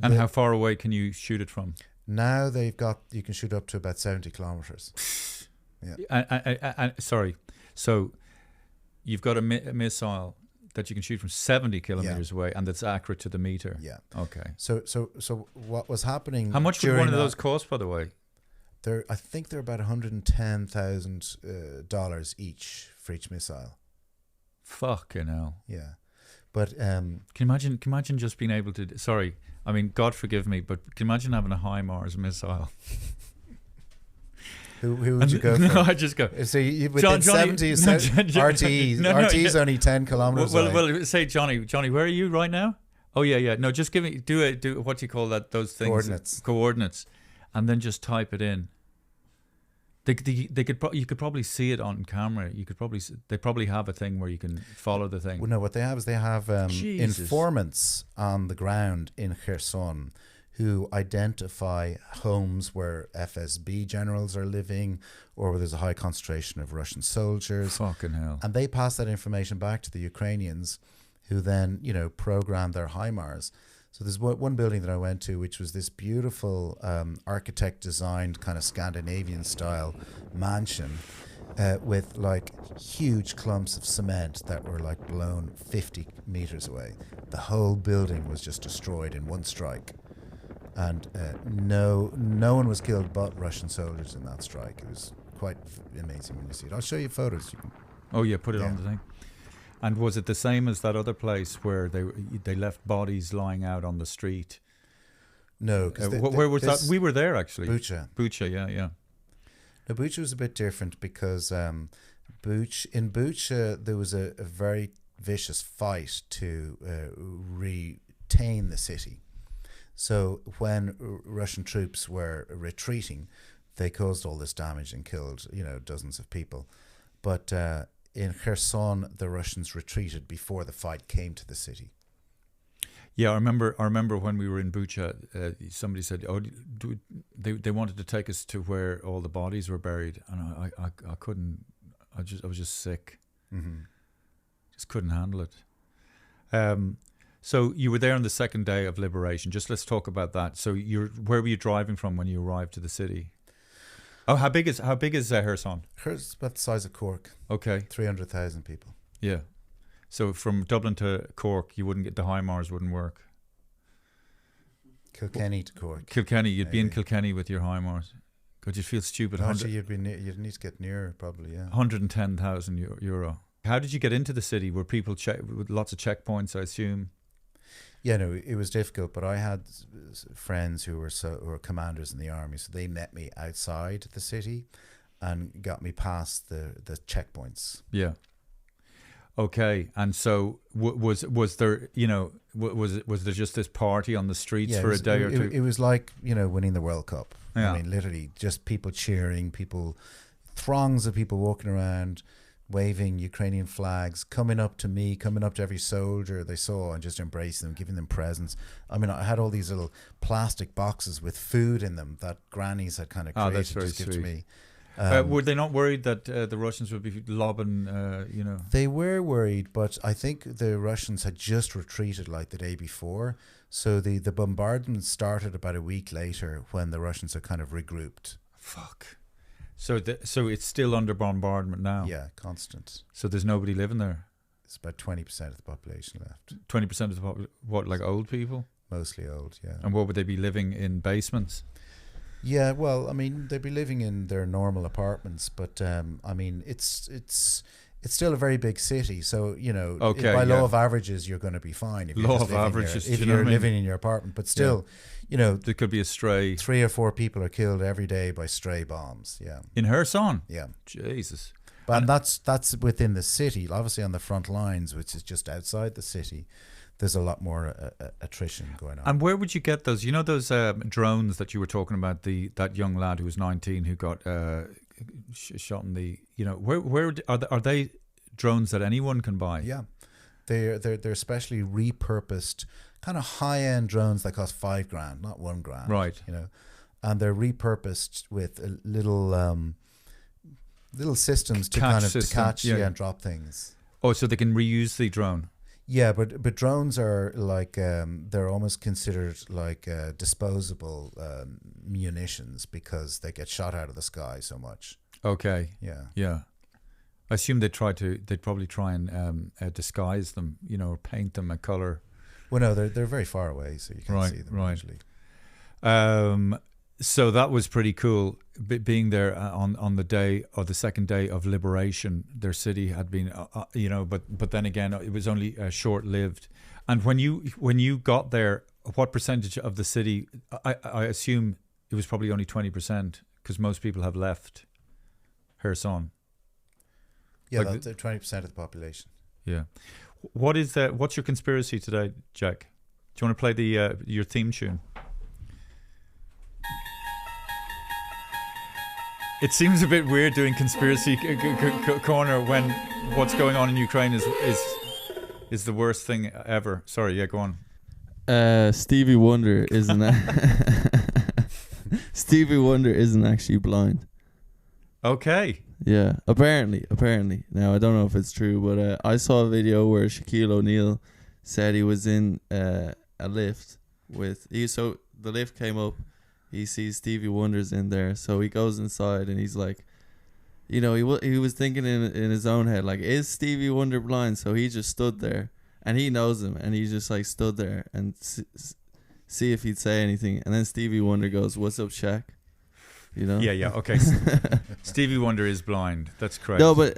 Speaker 1: and how far away can you shoot it from?
Speaker 3: Now you can shoot up to about 70 kilometers.
Speaker 1: Yeah. Sorry. So you've got a missile that you can shoot from 70 kilometers away, and that's accurate to the meter.
Speaker 3: Yeah.
Speaker 1: Okay.
Speaker 3: So what was happening?
Speaker 1: How much would one of those cost, by the way?
Speaker 3: I think they're about $110,000 each for each missile.
Speaker 1: Fucking hell.
Speaker 3: Yeah. But
Speaker 1: can you imagine just being able to? Sorry, I mean, God forgive me, but can you imagine having a HIMARS missile?
Speaker 3: Who would you go for?
Speaker 1: No, I just go.
Speaker 3: So within 70 RTE. RTE's only 10 kilometers away.
Speaker 1: Well, say Johnny, where are you right now? Oh yeah. No, just give me do what do you call that? Those things. Coordinates, and then just type it in. You could probably see it on camera. They probably have a thing where you can follow the thing.
Speaker 3: Well, no, what they have is informants on the ground in Kherson who identify homes where FSB generals are living or where there's a high concentration of Russian soldiers.
Speaker 1: Fucking hell.
Speaker 3: And they pass that information back to the Ukrainians who then, program their HIMARS. So there's one building that I went to, which was this beautiful architect-designed kind of Scandinavian-style mansion with like huge clumps of cement that were like blown 50 meters away. The whole building was just destroyed in one strike. And no one was killed but Russian soldiers in that strike. It was quite amazing when you see it. I'll show you photos.
Speaker 1: Oh yeah, put it on the thing. And was it the same as that other place where they left bodies lying out on the street?
Speaker 3: No.
Speaker 1: Where was that? We were there actually.
Speaker 3: Bucha,
Speaker 1: yeah.
Speaker 3: No, Bucha was a bit different because in Bucha there was a very vicious fight to retain the city. So when Russian troops were retreating, they caused all this damage and killed, dozens of people. But in Kherson, the Russians retreated before the fight came to the city.
Speaker 1: Yeah, I remember when we were in Bucha, somebody said, "Oh, they wanted to take us to where all the bodies were buried," and I couldn't. I was just sick.
Speaker 3: Mm-hmm.
Speaker 1: Just couldn't handle it. So you were there on the second day of liberation. Just let's talk about that. So where were you driving from when you arrived to the city? Oh, how big is Kherson?
Speaker 3: It's about the size of Cork.
Speaker 1: Okay,
Speaker 3: 300,000 people.
Speaker 1: Yeah. So from Dublin to Cork, you wouldn't get the HIMARS wouldn't work.
Speaker 3: Kilkenny to Cork.
Speaker 1: Kilkenny, you'd be in
Speaker 3: Maybe.
Speaker 1: Kilkenny with your HIMARS. Could you feel stupid?
Speaker 3: Actually, you'd need to get nearer, probably. Yeah.
Speaker 1: 110,000 euro. How did you get into the city? Were people with lots of checkpoints, I assume?
Speaker 3: Yeah, no, it was difficult, but I had friends who were commanders in the army, so they met me outside the city and got me past the checkpoints.
Speaker 1: Yeah. Okay, and so was there, you know, was there just this party on the streets
Speaker 3: Yeah,
Speaker 1: for a day or two?
Speaker 3: It was like, you know, winning the World Cup.
Speaker 1: Yeah.
Speaker 3: I mean, literally, just people cheering, throngs of people walking around, waving Ukrainian flags, coming up to me, coming up to every soldier they saw and just embracing them, giving them presents. I mean, I had all these little plastic boxes with food in them that grannies had kind of created
Speaker 1: that's
Speaker 3: to
Speaker 1: very
Speaker 3: just give to
Speaker 1: sweet.
Speaker 3: me.
Speaker 1: Were they not worried that the Russians would be lobbing, you know?
Speaker 3: They were worried, but I think the Russians had just retreated like the day before. So the bombardment started about a week later when the Russians had kind of regrouped.
Speaker 1: Fuck. So it's still under bombardment now?
Speaker 3: Yeah, constant.
Speaker 1: So there's nobody living there?
Speaker 3: It's about 20% of the population left.
Speaker 1: 20% of the population? What, like old people?
Speaker 3: Mostly old, yeah.
Speaker 1: And what would they be living in, basements?
Speaker 3: Yeah, well, I mean, they'd be living in their normal apartments, but I mean, it's still a very big city, so you know,
Speaker 1: Okay,
Speaker 3: by
Speaker 1: yeah.
Speaker 3: law of averages, you're going to be fine. If you're
Speaker 1: Law
Speaker 3: just
Speaker 1: of
Speaker 3: living
Speaker 1: averages,
Speaker 3: there,
Speaker 1: do
Speaker 3: if
Speaker 1: you know
Speaker 3: you're
Speaker 1: what I mean?
Speaker 3: living in your apartment, but still, you know,
Speaker 1: There could be a stray
Speaker 3: 3 or 4 people are killed every day by stray bombs. Yeah,
Speaker 1: in Kherson.
Speaker 3: yeah.
Speaker 1: Jesus.
Speaker 3: But that's within the city. Obviously, on the front lines, which is just outside the city, there's a lot more attrition going on.
Speaker 1: And where would you get those? You know those drones that you were talking about? That young lad who was 19 who got shot in the. You know, where are they drones that anyone can buy?
Speaker 3: Yeah, they're specially repurposed, kind of high end drones that cost $5,000, not $1,000.
Speaker 1: Right.
Speaker 3: You know, and they're repurposed with a little systems to
Speaker 1: Catch
Speaker 3: kind of
Speaker 1: system,
Speaker 3: to catch
Speaker 1: yeah.
Speaker 3: and drop things.
Speaker 1: Oh, so they can reuse the drone.
Speaker 3: Yeah, but drones are like they're almost considered like disposable munitions because they get shot out of the sky so much.
Speaker 1: Okay.
Speaker 3: Yeah.
Speaker 1: Yeah. I assume they'd probably try and disguise them, you know, or paint them a color.
Speaker 3: Well, no, they're very far away, so you can't
Speaker 1: Right,
Speaker 3: see them
Speaker 1: right.
Speaker 3: usually.
Speaker 1: So that was pretty cool. Being there on the day or the second day of liberation, their city had been, you know, but then again, it was only short lived. And when you got there, what percentage of the city? I assume it was probably only 20% because most people have left Kherson.
Speaker 3: Yeah,
Speaker 1: Like
Speaker 3: that's 20% of the population.
Speaker 1: Yeah. What's your conspiracy today, Jack? Do you want to play the your theme tune? It seems a bit weird doing conspiracy corner when what's going on in Ukraine is the worst thing ever. Sorry, yeah, go on.
Speaker 4: Stevie Wonder isn't Stevie Wonder isn't actually blind.
Speaker 1: Okay.
Speaker 4: Yeah, apparently. Now I don't know if it's true, but I saw a video where Shaquille O'Neal said he was in a lift so the lift came up. He sees Stevie Wonder's in there, so he goes inside and he's like, you know, he was thinking in his own head, like, is Stevie Wonder blind? So he just stood there, and he knows him, and he just like stood there and see if he'd say anything. And then Stevie Wonder goes, "What's up, Shaq?" You know?
Speaker 1: Yeah. Okay. Stevie Wonder is blind. That's correct.
Speaker 4: No, but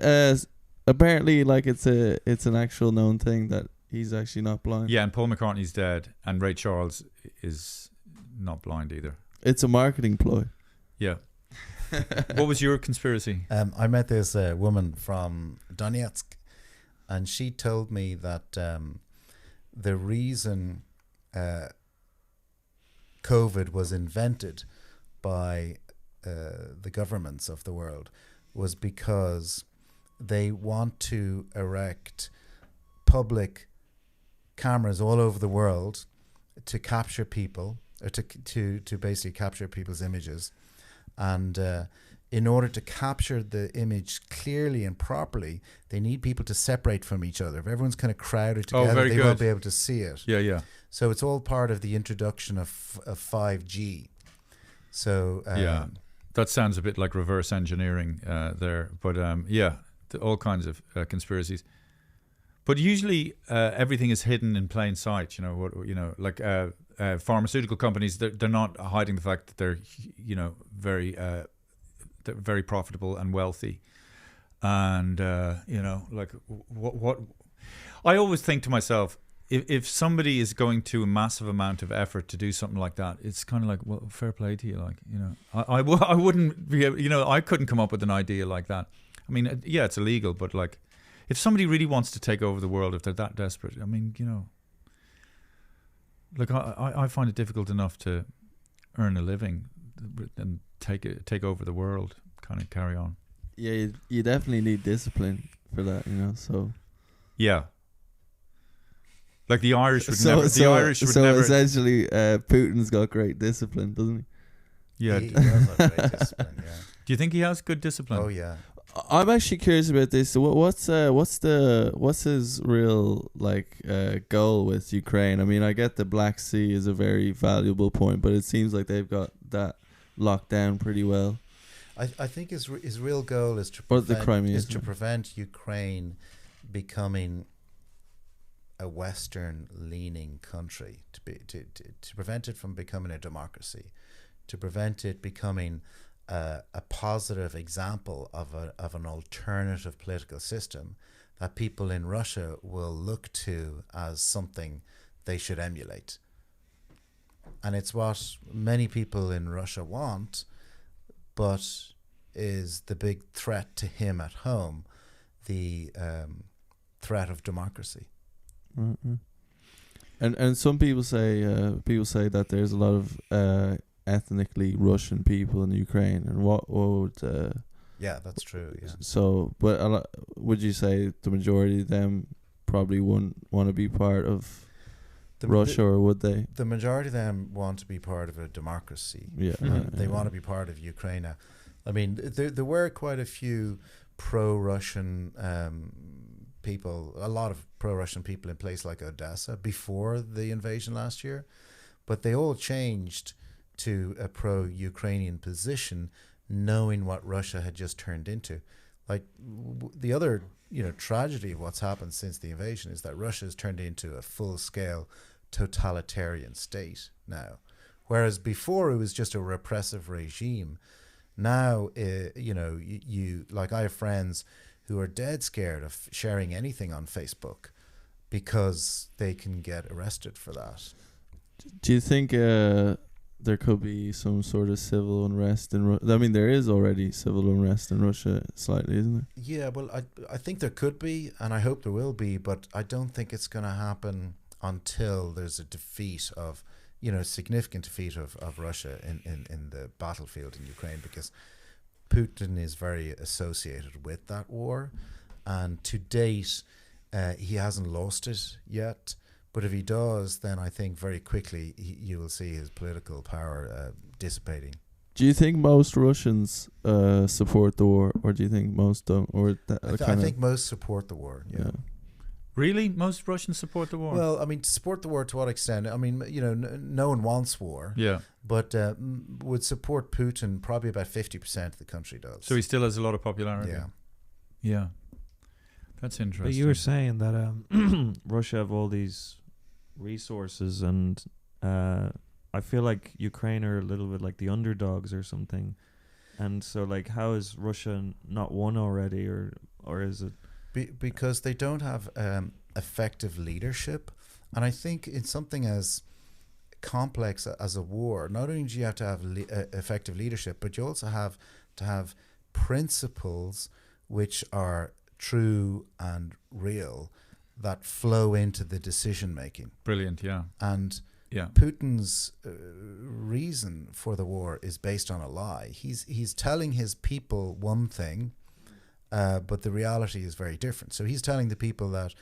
Speaker 4: apparently, like, it's an actual known thing that he's actually not blind.
Speaker 1: Yeah, and Paul McCartney's dead, and Ray Charles is not blind either.
Speaker 4: It's a marketing ploy.
Speaker 1: Yeah. What was your conspiracy?
Speaker 3: I met this woman from Donetsk, and she told me that the reason COVID was invented by the governments of the world was because they want to erect public cameras all over the world to capture people, or to basically capture people's images. And in order to capture the image clearly and properly, they need people to separate from each other. If everyone's kind of crowded together,
Speaker 1: very
Speaker 3: they
Speaker 1: good.
Speaker 3: won't be able to see it.
Speaker 1: Yeah.
Speaker 3: So it's all part of the introduction of 5G. So
Speaker 1: Yeah. That sounds a bit like reverse engineering there. But yeah, all kinds of conspiracies. But usually everything is hidden in plain sight. You know what? You know, like pharmaceutical companies, they're not hiding the fact that they're, you know, they're very profitable and wealthy, and you know, like what I always think to myself, if somebody is going to a massive amount of effort to do something like that, it's kind of like, well, fair play to you. Like, you know, I wouldn't be able, you know, I couldn't come up with an idea like that. I mean, yeah, it's illegal, but like, if somebody really wants to take over the world, if they're that desperate, I mean, you know, like I find it difficult enough to earn a living and take over the world, kind of carry on.
Speaker 4: Yeah, you definitely need discipline for that, you know. So
Speaker 1: yeah, like the Irish would
Speaker 4: so
Speaker 1: never. The Irish would never.
Speaker 4: Essentially, Putin's got great discipline, doesn't he?
Speaker 1: Yeah.
Speaker 3: He does have great discipline, yeah.
Speaker 1: Do you think he has good discipline?
Speaker 3: Oh yeah.
Speaker 4: I'm actually curious about this. So what's his real goal with Ukraine? I mean, I get the Black Sea is a very valuable point, but it seems like they've got that locked down pretty well.
Speaker 3: I think his real goal is to
Speaker 4: Or the Crimea,
Speaker 3: is
Speaker 4: isn't
Speaker 3: to
Speaker 4: it?
Speaker 3: prevent Ukraine becoming a Western-leaning country, to prevent it from becoming a democracy, to prevent it becoming a positive example of an alternative political system that people in Russia will look to as something they should emulate. And it's what many people in Russia want, but is the big threat to him at home, the threat of democracy.
Speaker 4: Mm-hmm. And some people say that there's a lot of ethnically Russian people in Ukraine, and what would
Speaker 3: Yeah, that's true. Yeah.
Speaker 4: so but would you say the majority of them probably wouldn't want to be part of Russia, or would they?
Speaker 3: The majority of them want to be part of a democracy.
Speaker 4: Yeah,
Speaker 3: They want to be part of Ukraine now. I mean, there were quite a few pro-Russian people, a lot of pro-Russian people in places like Odessa before the invasion last year, but they all changed to a pro-Ukrainian position, knowing what Russia had just turned into. Like the other, you know, tragedy of what's happened since the invasion is that Russia has turned into a full-scale totalitarian state now, whereas before it was just a repressive regime. Now, you know, you like, I have friends who are dead scared of sharing anything on Facebook because they can get arrested for that.
Speaker 4: Do you think there could be some sort of civil unrest in Russia? I mean, there is already civil unrest in Russia, slightly, isn't there?
Speaker 3: Yeah, well, I think there could be, and I hope there will be, but I don't think it's going to happen until there's a defeat of, you know, significant defeat of Russia in the battlefield in Ukraine, because Putin is very associated with that war, and to date he hasn't lost it yet. But if he does, then I think very quickly you will see his political power dissipating.
Speaker 4: Do you think most Russians support the war, or do you think most don't? Or
Speaker 3: I think most support the war. Yeah.
Speaker 1: Really? Most Russians support the war?
Speaker 3: Well, I mean, support the war to what extent? I mean, you know, no one wants war.
Speaker 1: Yeah.
Speaker 3: But would support Putin, probably about 50% of the country does.
Speaker 1: So he still has a lot of popularity.
Speaker 3: Yeah.
Speaker 1: Yeah. That's interesting.
Speaker 2: But you were saying that Russia have all these resources, and I feel like Ukraine are a little bit like the underdogs or something. And so, like, how is Russia not won already, or is it?
Speaker 3: Because they don't have effective leadership. And I think in something as complex as a war, not only do you have to have effective leadership, but you also have to have principles which are true and real that flow into the decision making.
Speaker 1: Brilliant, yeah.
Speaker 3: And
Speaker 1: yeah.
Speaker 3: Putin's reason for the war is based on a lie. He's telling his people one thing, but the reality is very different. So he's telling the people that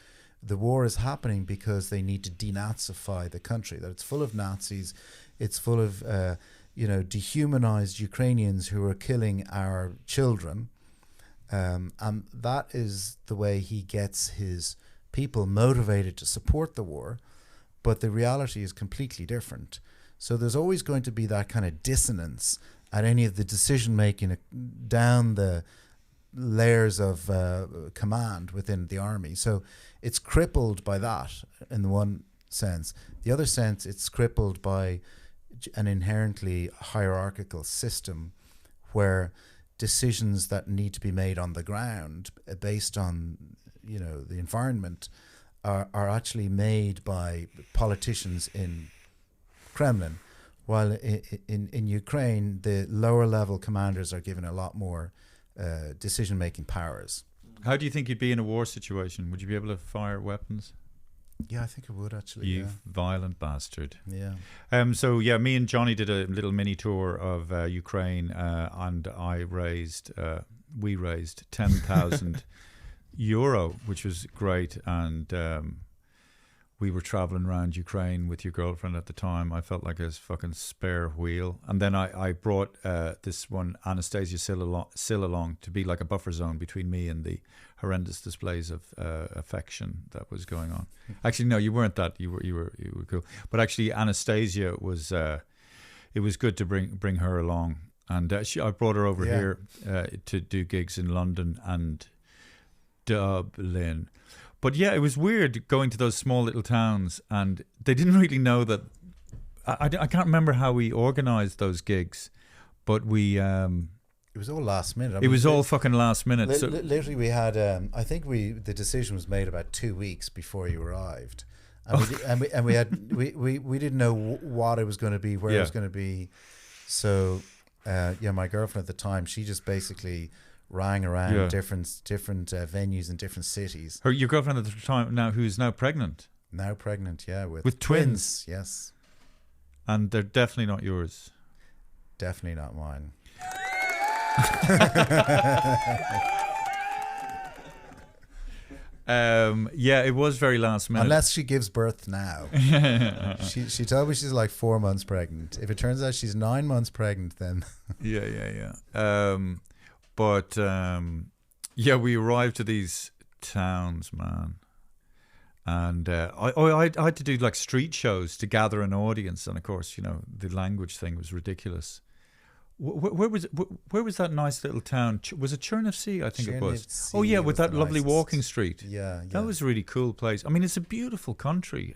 Speaker 3: the war is happening because they need to denazify the country, that it's full of Nazis, it's full of dehumanized Ukrainians who are killing our children. And that is the way he gets his people motivated to support the war, but the reality is completely different. So there's always going to be that kind of dissonance at any of the decision making down the layers of command within the army. So it's crippled by that in the one sense. The other sense, it's crippled by an inherently hierarchical system where decisions that need to be made on the ground based on, you know, the environment are actually made by politicians in Kremlin, while in Ukraine the lower level commanders are given a lot more decision making powers.
Speaker 1: How do you think you'd be in a war situation? Would you be able to fire weapons?
Speaker 3: Yeah, I think it would actually.
Speaker 1: You violent bastard.
Speaker 3: Yeah.
Speaker 1: So yeah, me and Johnny did a little mini tour of Ukraine, and we raised 10,000 euro, which was great, and we were traveling around Ukraine with your girlfriend at the time. I felt like a fucking spare wheel. And then I brought this one, Anastasia Sill along to be like a buffer zone between me and the horrendous displays of affection that was going on. Actually, no, you weren't that. You were cool. But actually, Anastasia was. It was good to bring her along, and I brought her over here to do gigs in London and Dublin. But yeah, it was weird going to those small little towns, and they didn't really know that. I can't remember how we organised those gigs, but we.
Speaker 3: It was all last minute.
Speaker 1: It was all fucking last minute. So
Speaker 3: literally, we had. I think the decision was made about 2 weeks before you arrived, and we didn't know what it was going to be, where it was going to be. So, my girlfriend at the time, she just basically rang around different venues in different cities.
Speaker 1: Your girlfriend at the time now, who's now pregnant.
Speaker 3: Now pregnant, yeah, with
Speaker 1: twins.
Speaker 3: Yes,
Speaker 1: and they're definitely not yours.
Speaker 3: Definitely not mine.
Speaker 1: It was very last minute.
Speaker 3: Unless she gives birth now. she told me she's like 4 months pregnant. If it turns out she's 9 months pregnant, then
Speaker 1: yeah. We arrived to these towns, man, and I had to do like street shows to gather an audience, and of course, you know, the language thing was ridiculous. Where was that nice little town? Was it Chernivtsi? I think it was. Oh yeah, with that lovely walking street.
Speaker 3: Yeah,
Speaker 1: that was a really cool place. I mean, it's a beautiful country,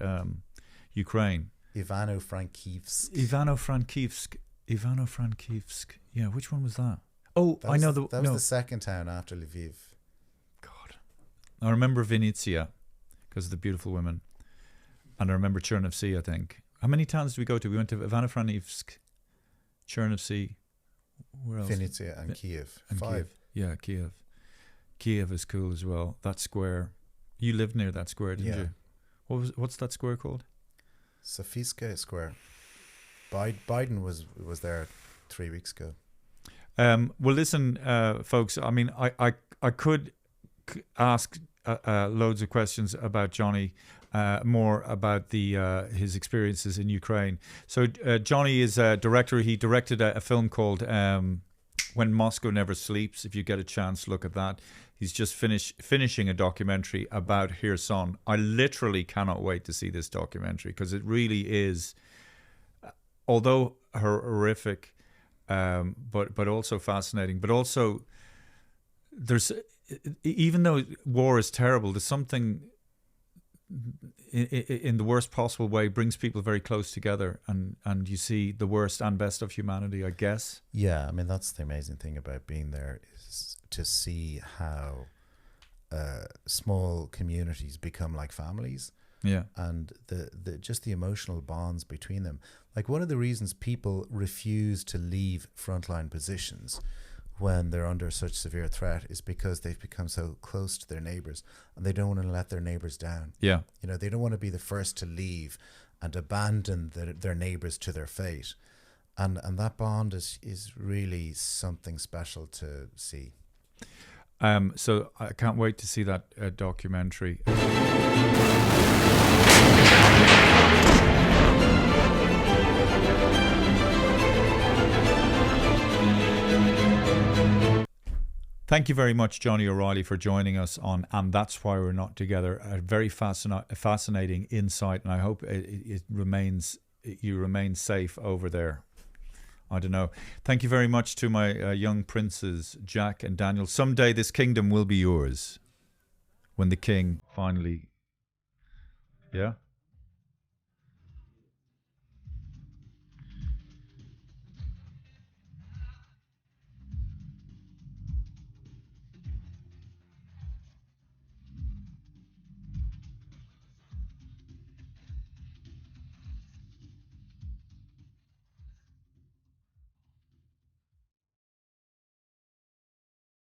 Speaker 1: Ukraine.
Speaker 3: Ivano-Frankivsk.
Speaker 1: Yeah, which one was that? Oh, I know
Speaker 3: that was the second town after Lviv.
Speaker 1: God, I remember Vinnytsia because of the beautiful women, and I remember Chernivtsi. I think. How many towns did we go to? We went to Ivano-Frankivsk, Chernivtsi. Where else?
Speaker 3: Vinnytsia and Kiev.
Speaker 1: And
Speaker 3: 5.
Speaker 1: Kiev. Yeah, Kiev. Kiev is cool as well. That square. You lived near that square, didn't you? What's that square called?
Speaker 3: Sofiska Square. Biden was there 3 weeks ago.
Speaker 1: Well, listen, folks. I mean, I could ask loads of questions about Johnny, more about his experiences in Ukraine. So Johnny is a director. He directed a film called When Moscow Never Sleeps. If you get a chance, look at that. He's just finishing a documentary about Kherson. I literally cannot wait to see this documentary because it really is, although horrific, but also fascinating. But also, there's, even though war is terrible, there's something in the worst possible way brings people very close together, and you see the worst and best of humanity, I guess.
Speaker 3: Yeah, I mean, that's the amazing thing about being there, is to see how small communities become like families.
Speaker 1: Yeah.
Speaker 3: And the just the emotional bonds between them. Like, one of the reasons people refuse to leave frontline positions when they're under such severe threat is because they've become so close to their neighbors, and they don't want to let their neighbors down.
Speaker 1: Yeah.
Speaker 3: You know, they don't want to be the first to leave and abandon their neighbors to their fate. And that bond is really something special to see.
Speaker 1: So I can't wait to see that documentary. Thank you very much, Johnny O'Reilly, for joining us on And That's Why We're Not Together. A very fascinating insight, and I hope you remain safe over there I don't know. Thank you very much to my young princes, Jack and Daniel. Someday this kingdom will be yours when the king finally... Yeah?